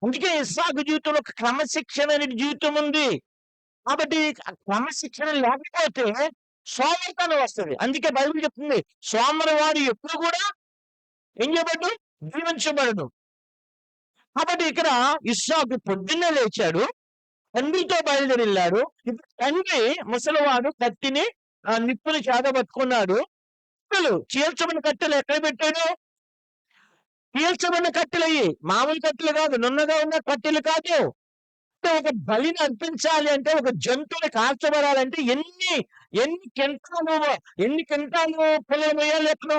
అందుకే ఇస్సాకు జీవితంలో ఒక క్రమశిక్షణ అనే జీవితం ఉంది. కాబట్టి క్రమశిక్షణ లేకపోతే సోమరితనం వస్తది. అందుకే బైబిల్ చెప్తుంది సోమరివాడు ఎప్పుడు కూడా ఏం చేయబడ్డు? దీవించబడడు. కాబట్టి ఇక్కడ ఇస్సాకు పొద్దున్నే లేచాడు. తండ్రితో బయలుదేరెళ్ళాడు. ఇప్పుడు తండ్రి ముసలివాడు కత్తిని నిప్పుని చేతబట్టుకున్నాడు. చీల్చమని కట్టెలు ఎక్కడ పెట్టాడు? చీల్చమన్న కట్టెలయ్యి. మామూలు కట్టెలు కాదు. నున్నగా ఉన్న కట్టెలు కాదు. అంటే ఒక బలిని అర్పించాలి అంటే ఒక జంతువుని కాల్చబడాలంటే ఎన్ని కింటాలు పిల్లలు వేయాలి లెక్కను?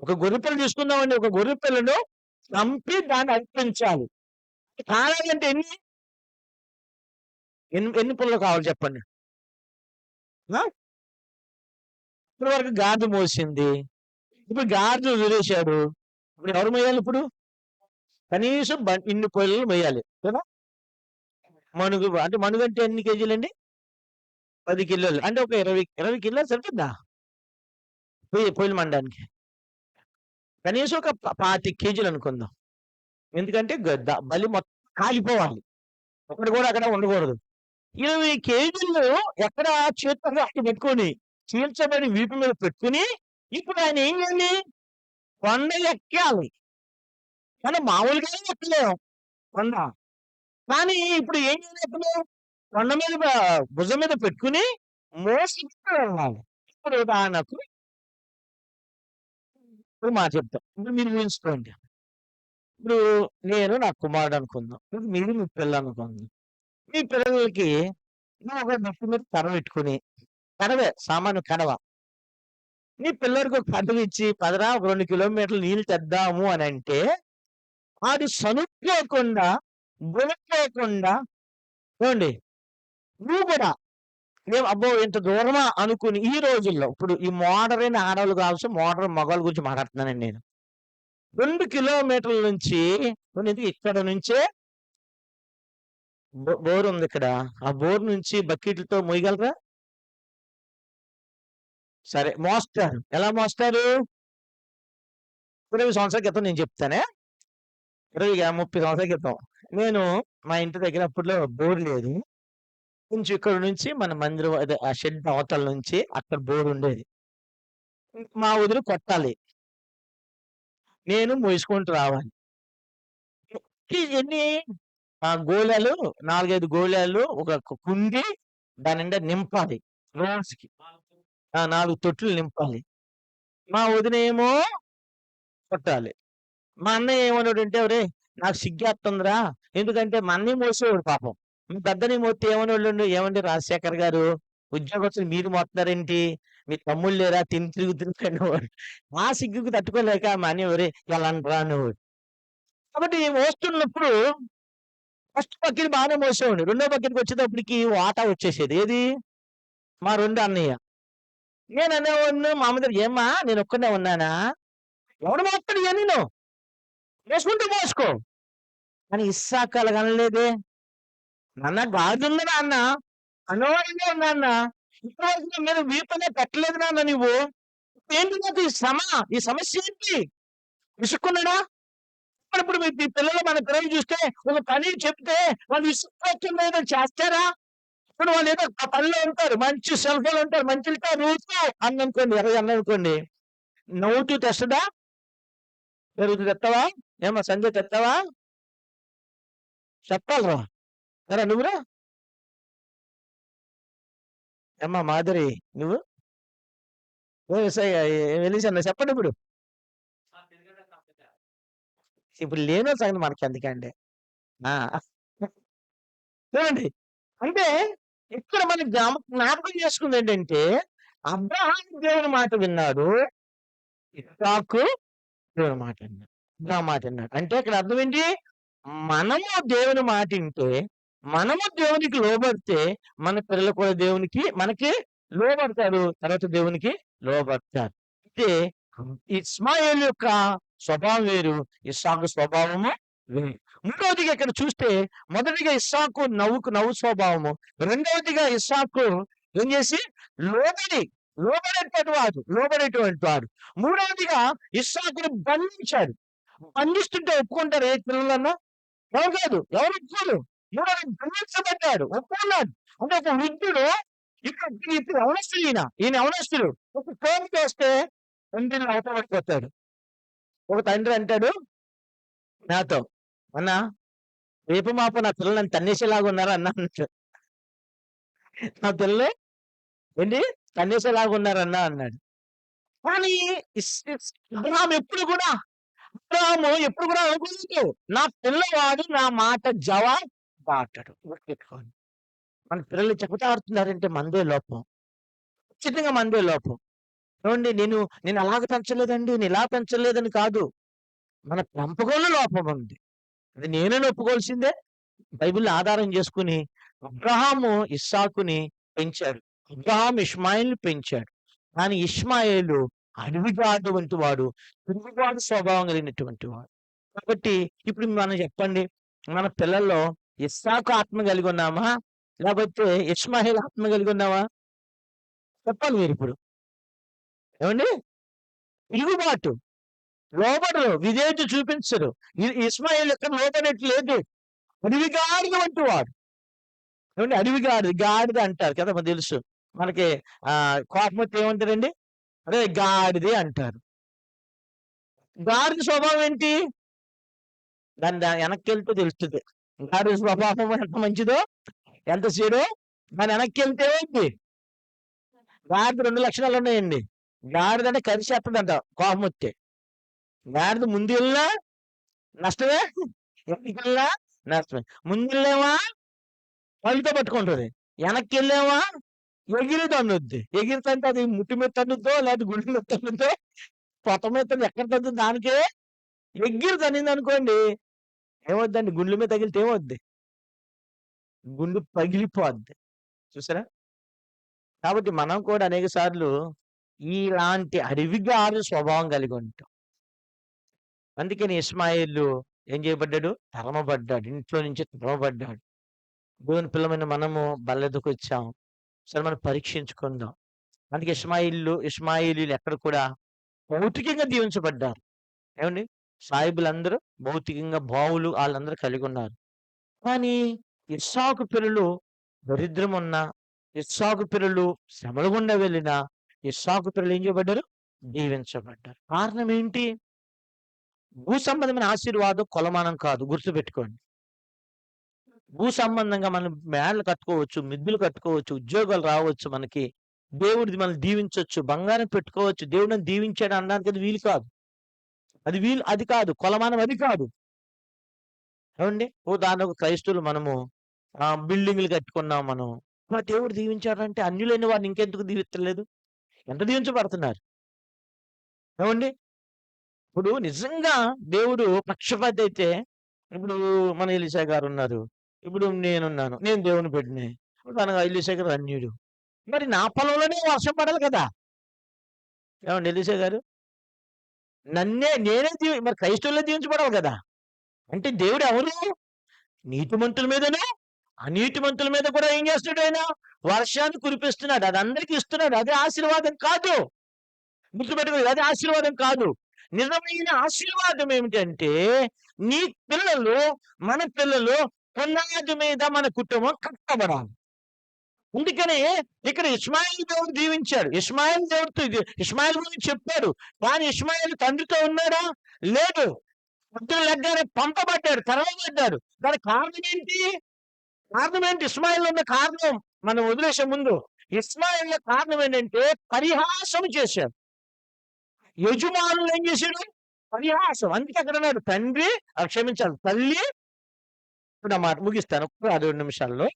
ఒక గొర్రె పిల్ల తీసుకుందామండి. ఒక గొర్రె పిల్లను చంపి దాన్ని అర్పించాలి. కావాలంటే ఎన్ని పుల్లలు కావాలి చెప్పండి? ఇప్పటి వరకు గాడిద మోసింది. ఇప్పుడు గాడిద వదిలేశాడు. ఇప్పుడు ఎవరు మొయ్యాలి ఇప్పుడు? కనీసం ఇన్ని పుల్లలు మొయ్యాలి కదా! అంటే మనుగంటే ఎన్ని కేజీలండి? 10 కిలోలు. అంటే ఒక 20 కిలోలు సరిపోద్దా? పొయ్యిలు మండడానికి. కనీసం ఒక 25 కేజీలు అనుకుందాం. ఎందుకంటే బలి మొత్తం కాలిపోవాలి. ఒకడు కూడా అక్కడ ఉండకూడదు. 20 కేజీలు ఎక్కడ చేతుల్లో అట్టి పెట్టుకొని, చీల్చబడి వీపు మీద పెట్టుకొని, ఇప్పుడు ఆయన ఏం చేయాలి? కొండ ఎక్కాలి. మనం మామూలుగానే ఎక్కలేం కొండ. కానీ ఇప్పుడు ఏం చేయాలి అప్పుడు? కొండ మీద భుజం మీద పెట్టుకొని మోసుకుంటూ వెళ్ళాలి. ఇప్పుడు ఉదాహరణకు ఒక మాట చెప్తా. ఇప్పుడు మీరు ఊహించుకోండి. ఇప్పుడు నేను నా కుమారుడు అనుకుందాం. ఇప్పుడు మీరు మీ పిల్లలనుకుందాం. మీ పిల్లలకి ఒక నెత్తి మీద కర్ర పెట్టుకొని, కడవే సామాన్య కడవ. నీ పిల్లోడికి ఒక కర్రవిచ్చి, "పదరా ఒక 2 కిలోమీటర్లు నీళ్ళు తెద్దాము" అనంటే, ఆడు సణుక్కోకుండా, గొణుక్కోకుండా ఏవండీ నువ్వు కూడా అబ్బో! ఇంత దూరమా అనుకుని ఈ రోజుల్లో ఇప్పుడు ఈ మోడర్న్ ఆడోళ్ళు కావచ్చు, మోడర్న్ మగవాళ్ళ గురించి మాట్లాడుతున్నానండి నేను. 2 కిలోమీటర్ల నుంచి ఇక్కడ నుంచే బోరుంది ఇక్కడ. ఆ బోర్ నుంచి బకెట్లతో మోయగలరా? సరే మోస్తారు. ఎలా మోస్తారు? 20 సంవత్సరాల క్రితం నేను చెప్తానే. 30 సంవత్సరాల క్రితం. నేను మా ఇంటి దగ్గర అప్పట్లో బోర్ లేదు. కొంచెం ఇక్కడ నుంచి మన మందిరం అదే ఆ షెడ్ అవతల నుంచి అక్కడ బోర్ ఉండేది. మా వదిన కొట్టాలి. నేను మోసుకుంటూ రావాలి. ఎన్ని గోళాలు 4, 5 గోళాలు ఒక కుండి దాని నిండా నింపాలి రోజుకి. 4 తొట్లు నింపాలి. మా వదినేమో కొట్టాలి. మా అన్నయ్య ఏమన్నాడంటే, "ఒరేయ్! నాకు సిగ్గేత్తందిరా." ఎందుకంటే మా అన్నయ్య మోసేవాడు పాపం. మీ పెద్దన్నయ్య మోస్తే ఏమనేవాళ్ళండి, "ఏవండీ రాజశేఖర్ గారు, ఉద్యోగస్తులు మీరు మోస్తున్నారేంటి? మీ తమ్ముళ్ళు లేరా? తిరుగుతురు" అనేవాడు. ఆ సిగ్గుకి తట్టుకోలేక మా అన్నయ్య, "ఒరేయ్! ఎళ్ళండ్రా" అనేవాడు. కాబట్టి మోస్తున్నప్పుడు ఫస్ట్ బకెట్ బానే మోసేవాడు. రెండో బకెట్‌కొచ్చేటప్పటికి వాటా వచ్చేసేది. ఏది? మా రెండో అన్నయ్య. నేను అనేవాడిని మా అమ్మ దగ్గర, "ఏమ్మా నేనొక్కడినే ఉన్నానా? ఎవడు మోస్తాడు ఇయన్నీను? మోసుకుంటే మోసుకో." కానీ ఇస్సాకు అలాగనలేదే. "నాన్న గాడిదుంది నాన్న. అన్నవాడినే నాన్న. ఇప్పటివరకు నా మీద వీపనే పెట్టలేదు నాన్న నువ్వు. ఏంటి నాకు ఈ శ్రమ? ఈ సమస్య ఏంటి?" విసుక్కున్నాడా? ఇప్పుడు మీ మీ పిల్లలు మన పిల్లలు చూస్తే ఒక పని చెప్తే వాళ్ళు విసుక్కోకుండా ఏదో చేస్తారా? ఇప్పుడు వాళ్ళు ఏదో ఆ పనిలో ఉంటారు. మంచి సెల్ఫోన్‌లో ఉంటారు. మంచిలతో నవ్వుతూ అన్ననుకోండి, అన్ననుకోండి. నవ్వుతూ తెస్తదా? "పెరుగు తెత్తవా? ఏమ్మా సంజయ్ తెత్తవా?" చెప్పాలిరా. "ఏరా నువ్వురా? ఏమ్మా మాధురి నువ్వు? ఓ ఎలీసన్న చెప్పండిప్పుడు." ఇప్పుడు లేనోళ్ళ సంగతి మనకెందుకండి. ఆ! చూడండి. అంటే ఇక్కడ మనం జ్ఞాపకం చేసుకుందేంటంటే, అబ్రాహాము దేవుని మాట విన్నాడు. ఇస్సాకు దేవుని మాట విన్నాడు. అబ్రాహాము మాట విన్నాడు. అంటే ఇక్కడ అర్థం ఏంటి? మనము దేవుని మాటింటే, మనము దేవునికి లోబడితే, మన పిల్లలు కూడా దేవునికి మనకి లోబడతారు. తర్వాత దేవునికి లోబడతారు. అయితే ఇష్మాయేలు యొక్క స్వభావం వేరు. ఇస్సాకు స్వభావము వేరు. మూడవదిగా ఇక్కడ చూస్తే మొదటిగా ఇస్సాకు నవ్వు స్వభావము. రెండవదిగా ఇస్సాకు ఏం చేసి లోబడి లోబడేటువంటి వాడు. మూడవదిగా ఇస్సాకుని బంధించాడు. బంధిస్తుంటే ఒప్పుకుంటారు ఏ పిల్లలన్నా? ఎవరు కాదు. ఎవరు ఒప్పుకోరు. మూడవది బంధించబడ్డాడు. ఒప్పుకున్నాడు. అంటే ఒక వృద్ధుడు ఇప్పుడు ఇప్పుడు యవనస్తుడు ఈయన యవనస్తుడు. ఒక కోపం చేస్తే తండ్రిని అవతలపడిపోతాడు. ఒక తండ్రి అంటాడు నాతో, "అన్నా రేపు మాపు నా పిల్లలు నన్ను తన్నేసేలాగా ఉన్నారు అన్నా" అన్నాడు. "నా పిల్లలు ఏంటి తన్నేసేలాగా ఉన్నారన్నా" అన్నాడు. కానీ అబ్రాహాము ఎప్పుడు కూడా అనుకోలేదు. నా పిల్లవాడు నా మాట జవాబు దాటడు. గుర్తుపెట్టుకోండి. మన పిల్లలు చెబుతా ఆడుతున్నారంటే మనదే లోపం. ఖచ్చితంగా మనదే లోపం. ఏవండీ నేను అలాగ పెంచలేదండి. నేను ఇలా పెంచలేదని కాదు. మన పెంపకంలో లోపం ఉంది. అది నేనని ఒప్పుకోవాల్సిందే. బైబిల్‌ని ఆధారం చేసుకొని అబ్రాహాము ఇస్సాకుని పెంచాడు. అబ్రాహాము ఇష్మాయేలుని పెంచాడు. కానీ ఇష్మాయేలు అడవిగాడివంటి వాడు, తిరుగుబాటు స్వభావం కలిగినటువంటి వాడు. కాబట్టి ఇప్పుడు మనం చెప్పండి. మన పిల్లల్లో ఇస్సాకు ఆత్మ కలిగి ఉన్నామా? లేకపోతే ఇష్మాయేలు ఆత్మ కలిగి ఉన్నామా? చెప్పాలి మీరిప్పుడు. ఏవండీ? తిరుగుబాటు. లోబడరు, విధేయత చూపించరు. ఇష్మాయేలు ఎక్కడ లోబడేట్టు లేదు. అడవి గాడిద వంటి వాడు. ఏమండి, అడవి గాడిద, గాడిద అంటారు కదా, మనకు తెలుసు. మనకి కోపం వస్తే ఏమంటారండి? అదే గాడిదే అంటారు. గాడిద స్వభావం ఏంటి? దాని వెనక్కెళ్తే తెలుస్తుంది. గాడిద స్వభావం ఎంత మంచిదో, ఎంత చెడో దాని వెనక్కెళ్తే ఏంటి? గాడిద 2 లక్షణాలు ఉన్నాయండి. గాడిద అంటే కరిచేస్తుందంట కోపం వస్తే. గాడిద ముందు వెళ్ళినా నష్టమే, వెనక్కెళ్ళినా నష్టమే. ముందెళ్ళామా పళ్ళతో పట్టుకుంటది, వెనక్కి వెళ్ళామా ఎగిరి తన్నుద్ది. ఎగిరి తంటే అది ముట్టి మీద తన్నుద్దో, లేకపోతే గుండె మీద తన్నుద్దో, పొట్ట మీద తన్ను, ఎక్కడ తన్నుద్ది దానికే. ఎగిరి తన్నింది అనుకోండి, ఏమవుద్దండి? గుండెల మీద తగిలితే ఏమవుద్ది? గుండు పగిలిపోద్ది. చూసారా? కాబట్టి మనం కూడా అనేక సార్లు ఇలాంటి అడవిగాడు స్వభావం కలిగి ఉంటాం. అందుకని ఇష్మాయేలు ఏం చేయబడ్డాడు? తరమబడ్డాడు. ఇంట్లో నుంచి తరమబడ్డాడు. దేవుని పిల్లమైన మనము బల్లెదకు వచ్చాం. సరే, మనం పరీక్షించుకుందాం. అందుకే ఇష్మాయేలీలు ఎక్కడ కూడా భౌతికంగా దీవించబడ్డారు. ఏమండి? సాయిబులందరూ భౌతికంగా బావులు వాళ్ళందరూ కలిగి ఉన్నారు. కానీ ఇస్సాకు పిల్లలు దరిద్రం ఉన్నా, ఇస్సాకు పిల్లలు శ్రమల గుండా వెళ్ళినా, ఇస్సాకు పిల్లలు ఏం చేయబడ్డారు? దీవించబడ్డారు. కారణం ఏంటి? భూ సంబంధమైన ఆశీర్వాదం కొలమానం కాదు, గుర్తుపెట్టుకోండి. భూ సంబంధంగా మనం మేడలు కట్టుకోవచ్చు, మిద్దెలు కట్టుకోవచ్చు, ఉద్యోగాలు రావచ్చు మనకి. దేవుడిది మనం దీవించొచ్చు, బంగారం పెట్టుకోవచ్చు. దేవుడు నన్ను దీవించాడు అనడానికి అది వీలు కాదు. అది కాదు, కొలమానం అది కాదు. ఏమండి? ఉదాహరణకు క్రైస్తవులు మనము బిల్డింగ్‌లు కట్టుకున్నాం మనం. దేవుడు దీవించాడంటే అన్యులైన వారిని ఇంకెందుకు దీవించలేదు? ఎంత దీవించబడుతున్నారు. ఏమండి? ఇప్పుడు నిజంగా దేవుడు పక్షపాతి అయితే, ఇప్పుడు మన ఎలీషా గారున్నారు. ఇప్పుడు నేనున్నాను. నేను దేవుని బిడ్డనే. మన ఎలీషా గారు అన్యుడు. మరి నా పొలంలోనే వర్షం పడాలి కదా! ఏమండి ఎలీషా గారు? నేనే మరి క్రైస్తవులే దీవించబడాలి కదా! అంటే దేవుడు ఎవరు? నీతిమంతుల మీదను, అనీతిమంతుల మీద కూడా ఏం చేస్తున్నాడు ఆయన? వర్షాన్ని కురిపిస్తున్నాడు. అది అందరికి ఇస్తున్నాడు. అదే ఆశీర్వాదం కాదు. గుర్తుపెట్టుకోండి, అది ఆశీర్వాదం కాదు. నిజమైన ఆశీర్వాదం ఏమిటంటే, నీ పిల్లలు, మన పిల్లలు పునాది మీద మన కుటుంబం కట్టబడాలి. అందుకనే ఇక్కడ ఇష్మాయేలు దేవుడు దీవించాడు. ఇష్మాయేలు గురించి చెప్పాడు. కానీ ఇష్మాయేలు తండ్రితో ఉన్నాడా? లేదు. పొద్దున లెగ్గానే పంపబడ్డాడు, తరమబడ్డాడు. దానికి కారణం ఏంటి? ఇష్మాయేల్ ఉన్న కారణం మనం వదిలేసే ముందు, ఇష్మాయేల్ కారణం ఏంటంటే పరిహాసం చేశాడు. యజమానులు ఏం చేశాడు? పరిహాసం. అందుకే అక్కడ అన్నాడు, తండ్రి క్షమించాలి, తల్లి. ఇప్పుడు మాట ముగిస్తాను 2 నిమిషాల్లో.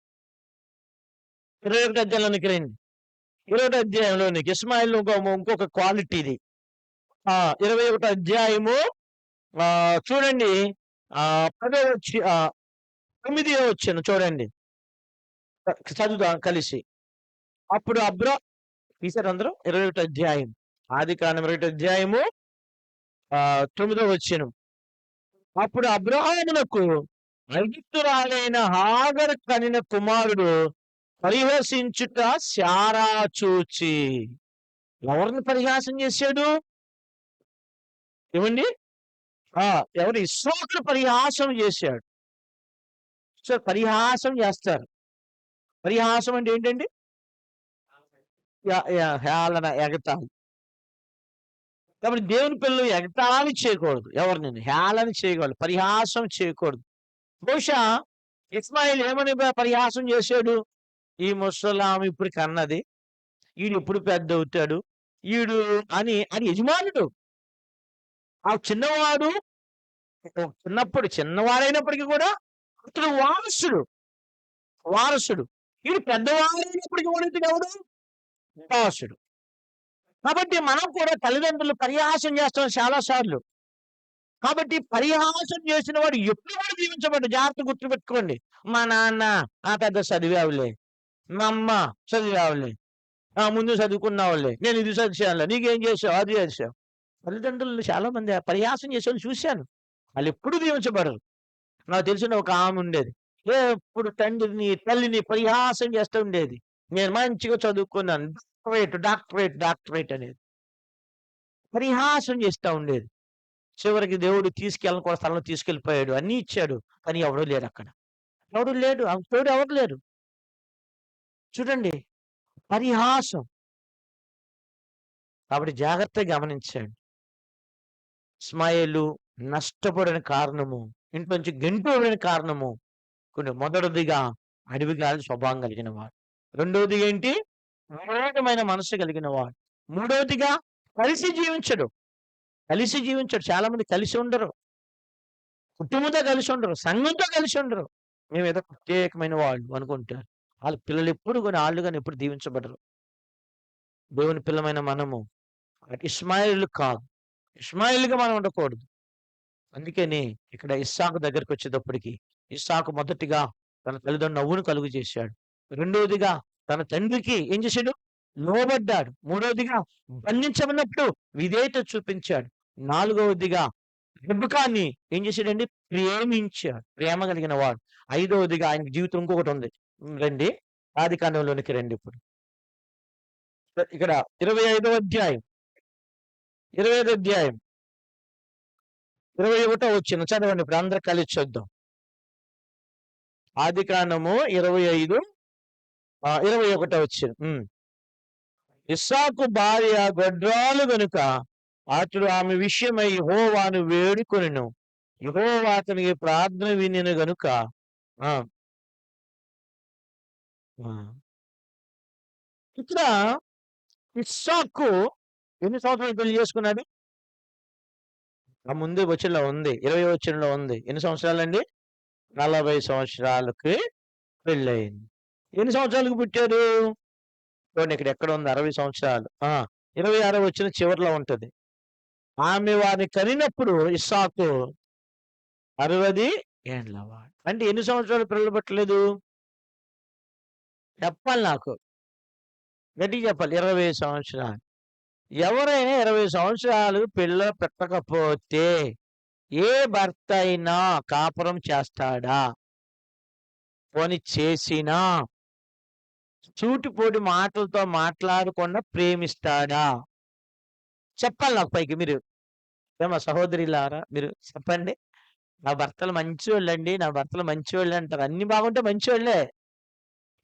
21 అధ్యాయంలోనికి రండి. 21 అధ్యాయంలోనికి ఇష్మాయేల్ ఇంకొక క్వాలిటీ ఇది. 21 అధ్యాయము చూడండి, 9వ వచనం చూడండి. చదువుదాం కలిసి. అప్పుడు తీశారు అందరూ? 21 అధ్యాయం, ఆదికాండం 21 అధ్యాయము 9వ వచనం. అప్పుడు అబ్రాహామునకు ఐగుప్తురాలైన హాగరు కనిన కుమారుడు పరిహసించుట శారా చూచి. ఎవరిని పరిహాసం చేశాడు? ఏమండి? ఎవరు? ఇస్సాకును పరిహాసం చేశాడు. సో పరిహాసం చేస్తారు. పరిహాసం అంటే ఏంటండి? హేళన, ఎగతాళి. కాబట్టి దేవుని పిల్లలు ఎగతాళి చేయకూడదు, ఎవరిని హేళన చేయకూడదు, పరిహాసం చేయకూడదు. బహుశా ఇస్మాయిల్ ఏమని పరిహాసం చేశాడు? ఈ ముసలామె ఇప్పుడు కన్నది, ఈడు ఇప్పుడు పెద్ద అవుతాడు, ఈడు అని యజమానుడు. ఆ చిన్నవాడు చిన్నవాడైనప్పటికీ కూడా అతడు వారసుడు. ఈడు పెద్దవాడైనప్పటికీ కూడా ఇతడు ఎవడు? వారసుడు. కాబట్టి మనం కూడా తల్లిదండ్రులు పరిహాసం చేస్తాం చాలా సార్లు. కాబట్టి పరిహాసం చేసిన వాడు ఎప్పుడు కూడా దీవించబడ్డు. జాగ్రత్త గుర్తుపెట్టుకోండి. మా నాన్న పెద్ద చదివావులే, మా అమ్మ చదివావులే, ముందు చదువుకున్నావులే, నేను ఇది చదివానులే, నీకేం చేసావు? అది చేసావు. తల్లిదండ్రులు చాలా మంది పరిహాసం చేసేవాళ్ళు చూశాను. వాళ్ళు ఎప్పుడు దీవించబడరు. నాకు తెలిసిన ఒక ఆమె ఉండేది, ఎప్పుడు తల్లిని పరిహాసం చేస్తూ ఉండేది. నేను మంచిగా చదువుకున్నాను, డాక్టరేట్ అనేది పరిహాసం చేస్తూ ఉండేది. చివరికి దేవుడు తీసుకెళ్ళని స్థలంలో తీసుకెళ్ళిపోయాడు. అన్నీ ఇచ్చాడు. కానీ ఎవడు లేడక్కడ. ఎవడు లేడు. తోడు ఎవరు లేరు. చూడండి పరిహాసం. కాబట్టి జాగ్రత్తగా గమనించండి. ఇష్మాయేలు నష్టపోడిన కారణము, ఇంట్లోంచి గెంటోడిన కారణము మొదటిదిగా అడవిగాలి స్వభావం కలిగిన వాడు. రెండవదిగా ఏంటి? వివేకమైన మనస్సు కలిగిన వాడు. మూడవదిగా కలిసి జీవించడు. కలిసి జీవించడు. చాలా మంది కలిసి ఉండరు. కుటుంబంతో కలిసి ఉండరు. సంఘంతో కలిసి ఉండరు. మేమేదో ప్రత్యేకమైన వాళ్ళు అనుకుంటారు. వాళ్ళ పిల్లలు ఎప్పుడు కూడా ఆళ్ళు గాని ఎప్పుడు దీవించబడరు. దేవుని పిల్లమైన మనము ఇష్మాయేలు కాదు. ఇష్మాయేలుగా మనం ఉండకూడదు. అందుకని ఇక్కడ ఇస్సాకు దగ్గరికి వచ్చేటప్పటికి ఇస్సాకు మొదటిగా తన తల్లిదండ్రులు నవ్వును కలుగు చేశాడు. రెండవదిగా తన తండ్రికి ఏం చేశాడు? లోబడ్డాడు. మూడవదిగా బంధించమన్నప్పుడు విధేయత చూపించాడు. నాలుగవదిగా రిబ్కాని ఏం చేశాడండి? ప్రేమించాడు. ప్రేమ కలిగిన వాడు. ఐదవదిగా ఆయన జీవితం ఇంకొకటి ఉంది. రండి ఆదికాండంలోనికి రండి ఇప్పుడు. ఇక్కడ 25వ అధ్యాయం 25వ అధ్యాయం 21వ వచనం చదవండి. ఇప్పుడు అందరూ కలిసి చూద్దాం. ఆదికాండము 25 21వ వచనం. ఇస్సాకు భార్య గొడ్రాలు గనుక అతడు ఆమె విషయమై యెహోవాను వేడుకొనెను. యెహోవా అతనికి ప్రార్థన వినెను గనుక ఇక్కడ ఇస్సాకు ఎన్ని సంవత్సరాలు పెళ్లి చేసుకున్నాడు? ఆ ముందే వచనంలో ఉంది. 20వ వచనంలో ఉంది. ఎన్ని సంవత్సరాలండి? 40 సంవత్సరాలకి పెళ్ళయింది. ఎన్ని సంవత్సరాలకు పుట్టాడు? చూడండి ఇక్కడ ఎక్కడ ఉంది 60 సంవత్సరాలు. 26వ వచనం చివరిలో ఉంటది. ఆమె వారిని కనినప్పుడు ఇస్సాకు 60 ఏండ్లవాడు. అంటే ఎన్ని సంవత్సరాలు పిల్లలు పుట్టలేదు? చెప్పాలి నాకు. గట్టిగా చెప్పాలి. 20 సంవత్సరాలు. ఎవరైనా 20 సంవత్సరాలు పిల్లలు పెట్టకపోతే ఏ భర్త అయినా కాపురం చేస్తాడా? పోనీ చేసినా సూటిపోటి మాటలతో మాట్లాడకుండా ప్రేమిస్తాడా? చెప్పాలి నాకు పైకి మీరు. ఏమో సహోదరిలారా మీరు చెప్పండి. నా భర్తలు మంచోళ్ళండి, నా భర్తలు మంచోళ్ళే అంటారు. అన్ని బాగుంటే మంచోళ్ళే.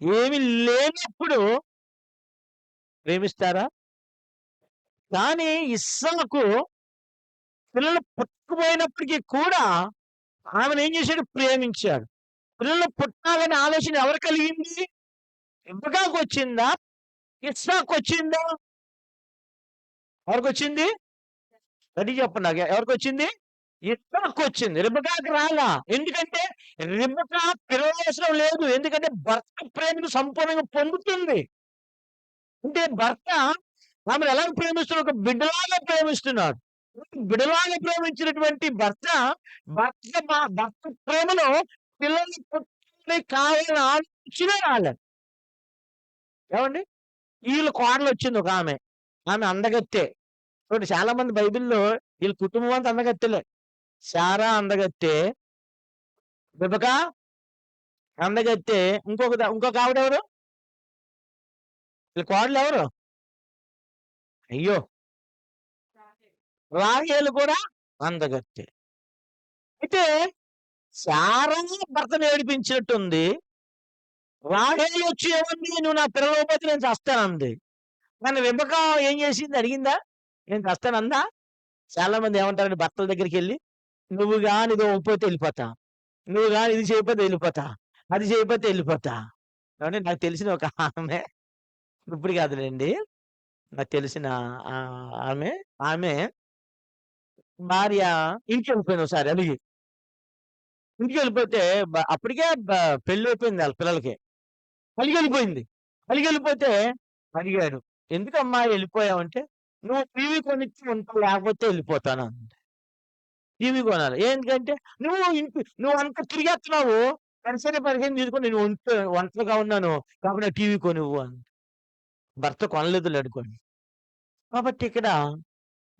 ఏమి లేనప్పుడు ప్రేమిస్తారా? కానీ ఇస్సాకు పిల్లలు పుట్టకపోయినప్పటికీ కూడా ఆమెను ఏం చేశాడు? ప్రేమించాడు. పిల్లలు పుట్టాలనే ఆలోచన ఎవరు కలిగింది? రిబ్కాకు వచ్చిందా? ఇస్సాకు వచ్చిందా? ఎవరికొచ్చింది? గట్టిగా చెప్పండి నాకు. ఎవరికొచ్చింది? ఇస్సాకు వచ్చింది. రిబ్కాకు రాలా. ఎందుకంటే రిబ్కా పిల్లల అవసరం లేదు. ఎందుకంటే భర్త ప్రేమను సంపూర్ణంగా పొందుతుంది. అంటే భర్త ఆమెను ఎలా ప్రేమిస్తున్నాడు? ఒక బిడ్డలాగా ప్రేమిస్తున్నాడు. బిడ్డలాగా ప్రేమించినటువంటి భర్త భర్త ప్రేమలో పిల్లల్ని పుట్టాలని కావాలని ఆలోచనే రాలేదు. ఏమండి? వీళ్ళ కోడలు వచ్చింది ఒక ఆమె. ఆమె అందగత్తె. చూడండి చాలా మంది బైబిల్‌లో వీళ్ళ కుటుంబం అంతా అందగత్తెలే. శారా అందగత్తె. రిబ్కా అందగత్తె. ఇంకొక ఆవిడెవరు? వీళ్ళ కోడలు ఎవరు? అయ్యో! రాహేలు కూడా అందగత్తె. అయితే శారా భర్తను ఏడిపించినట్టుంది. రాహేలు వచ్చి ఏమంది? నువ్వు నా పిల్లలు ఇవ్వకపోతే నేను చస్తానంది. కానీ రిబ్కా ఏం చేసింది? అడిగిందా? నేను చస్తానందా? చాలా మంది ఏమంటారంటే భర్తల దగ్గరికెళ్ళి, నువ్వు గాని ఇది ఇవ్వకపోతే వెళ్ళిపోతా. నువ్వు గాని ఇది చేయకపోతే వెళ్ళిపోతా. అది చేయకపోతే వెళ్ళిపోతా. ఏవండీ నాకు తెలిసిన ఒక ఆమె ఇప్పుడు కాదులెండి. నాకు తెలిసిన ఆమె భార్య ఇంటికెళ్ళిపోయింది ఒకసారి అలిగి. ఇంటికెళ్ళిపోతే అప్పటికే పెళ్ళైపోయింది ఆళ్ళ పిల్లలకి. అలిగెళ్ళిపోయింది. అలిగెళ్ళిపోతే అడిగాడు. ఎందుకమ్మా వెళ్ళిపోయావంటే, నువ్వు టీవీ కొనిచ్చి ఉంటావు లేకపోతే వెళ్ళిపోతాను అంది. టీవీ కొనాలి. ఎందుకంటే నువ్వు అంత తిరిగేస్తున్నావు. పరిసర పరిచయం తీసుకొని నేను ఒంటరిగా ఉన్నాను. కాబట్టి నాకు టీవీ కొనివ్వు అంది. భర్త కొనలేదులే అనుకోండి. కాబట్టి ఇక్కడ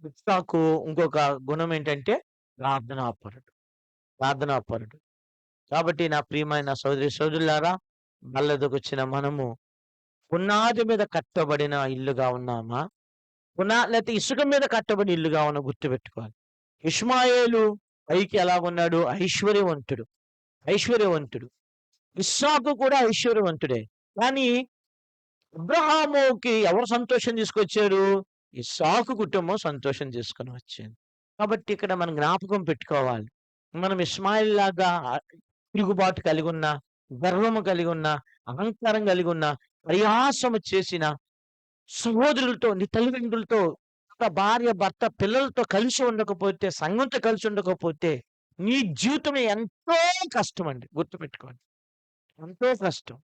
ఇస్సాకు ఇంకొక గుణం ఏంటంటే ప్రార్థనాపరుడు. ప్రార్థనాపరుడు. కాబట్టి నా ప్రియమైన సోదరి సోదరులారా, బల్లెదకొచ్చిన మనము పునాది మీద కట్టబడిన ఇల్లుగా ఉన్నామా? లేకపోతే ఇసుక మీద కట్టబడిన ఇల్లుగా ఉన్న గుర్తుపెట్టుకోవాలి. ఇష్మాయేలు పైకి ఎలాగున్నాడు? ఐశ్వర్యవంతుడు. ఐశ్వర్యవంతుడు. ఇస్సాకు కూడా ఐశ్వర్యవంతుడే. కానీ అబ్రహాముకి ఎవరు సంతోషం తీసుకొచ్చారు? ఇస్సాకు కుటుంబం సంతోషం తీసుకొని వచ్చింది. కాబట్టి ఇక్కడ మనం జ్ఞాపకం పెట్టుకోవాలి. మనం ఇష్మాయేలులాగా తిరుగుబాటు కలిగున్నా, గర్వము కలిగున్నా, అహంకారం కలిగున్నా, పరిహాసము చేసిన సహోదరులతో, నీ తల్లిదండ్రులతో, ఒక భార్య, భర్త, పిల్లలతో కలిసి ఉండకపోతే, సంఘంతో కలిసి ఉండకపోతే, నీ జీవితం ఎంతో కష్టమండి. గుర్తుపెట్టుకోండి. ఎంతో కష్టం.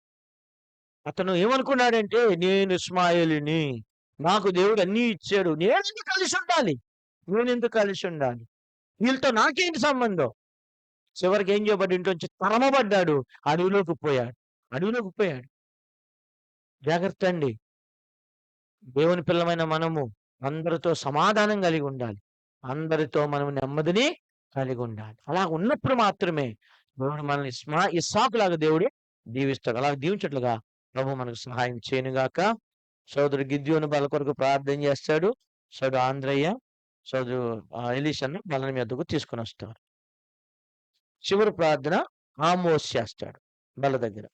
అతను ఏమనుకున్నాడంటే, నేను ఇష్మాయేలుని. నాకు దేవుడు అన్నీ ఇచ్చాడు. నేనెందుకు కలిసుండాలి? నేనెందుకు కలిసుండాలి? వీళ్ళతో నాకేంటి సంబంధం? చివరికి ఏం చేయబడ్డ ఇంట్లోంచి తరమబడ్డాడు. అడవిలోకి పోయాడు. అడవిలోకి పోయాడు. జాగ్రత్త అండి. దేవుని పిల్లమైన మనము అందరితో సమాధానం కలిగి ఉండాలి. అందరితో మనం నెమ్మదిని కలిగి ఉండాలి. అలా ఉన్నప్పుడు మాత్రమే దేవుడు మనల్ని ఇస్సాకులాగా దేవుడు దీవిస్తాడు. అలా దీవించట్లుగా ప్రభు మనకు సహాయం చేయనుగాక. సోదరుడు గిద్యోను బల కొరకు ప్రార్థన చేస్తాడు. సోదరుడు ఆంధ్రయ్య, సోదరుడు ఎలీషను బలని మీదకు తీసుకొని వస్తారు. చివరి ప్రార్థన ఆమోస్ చేస్తాడు బల దగ్గర.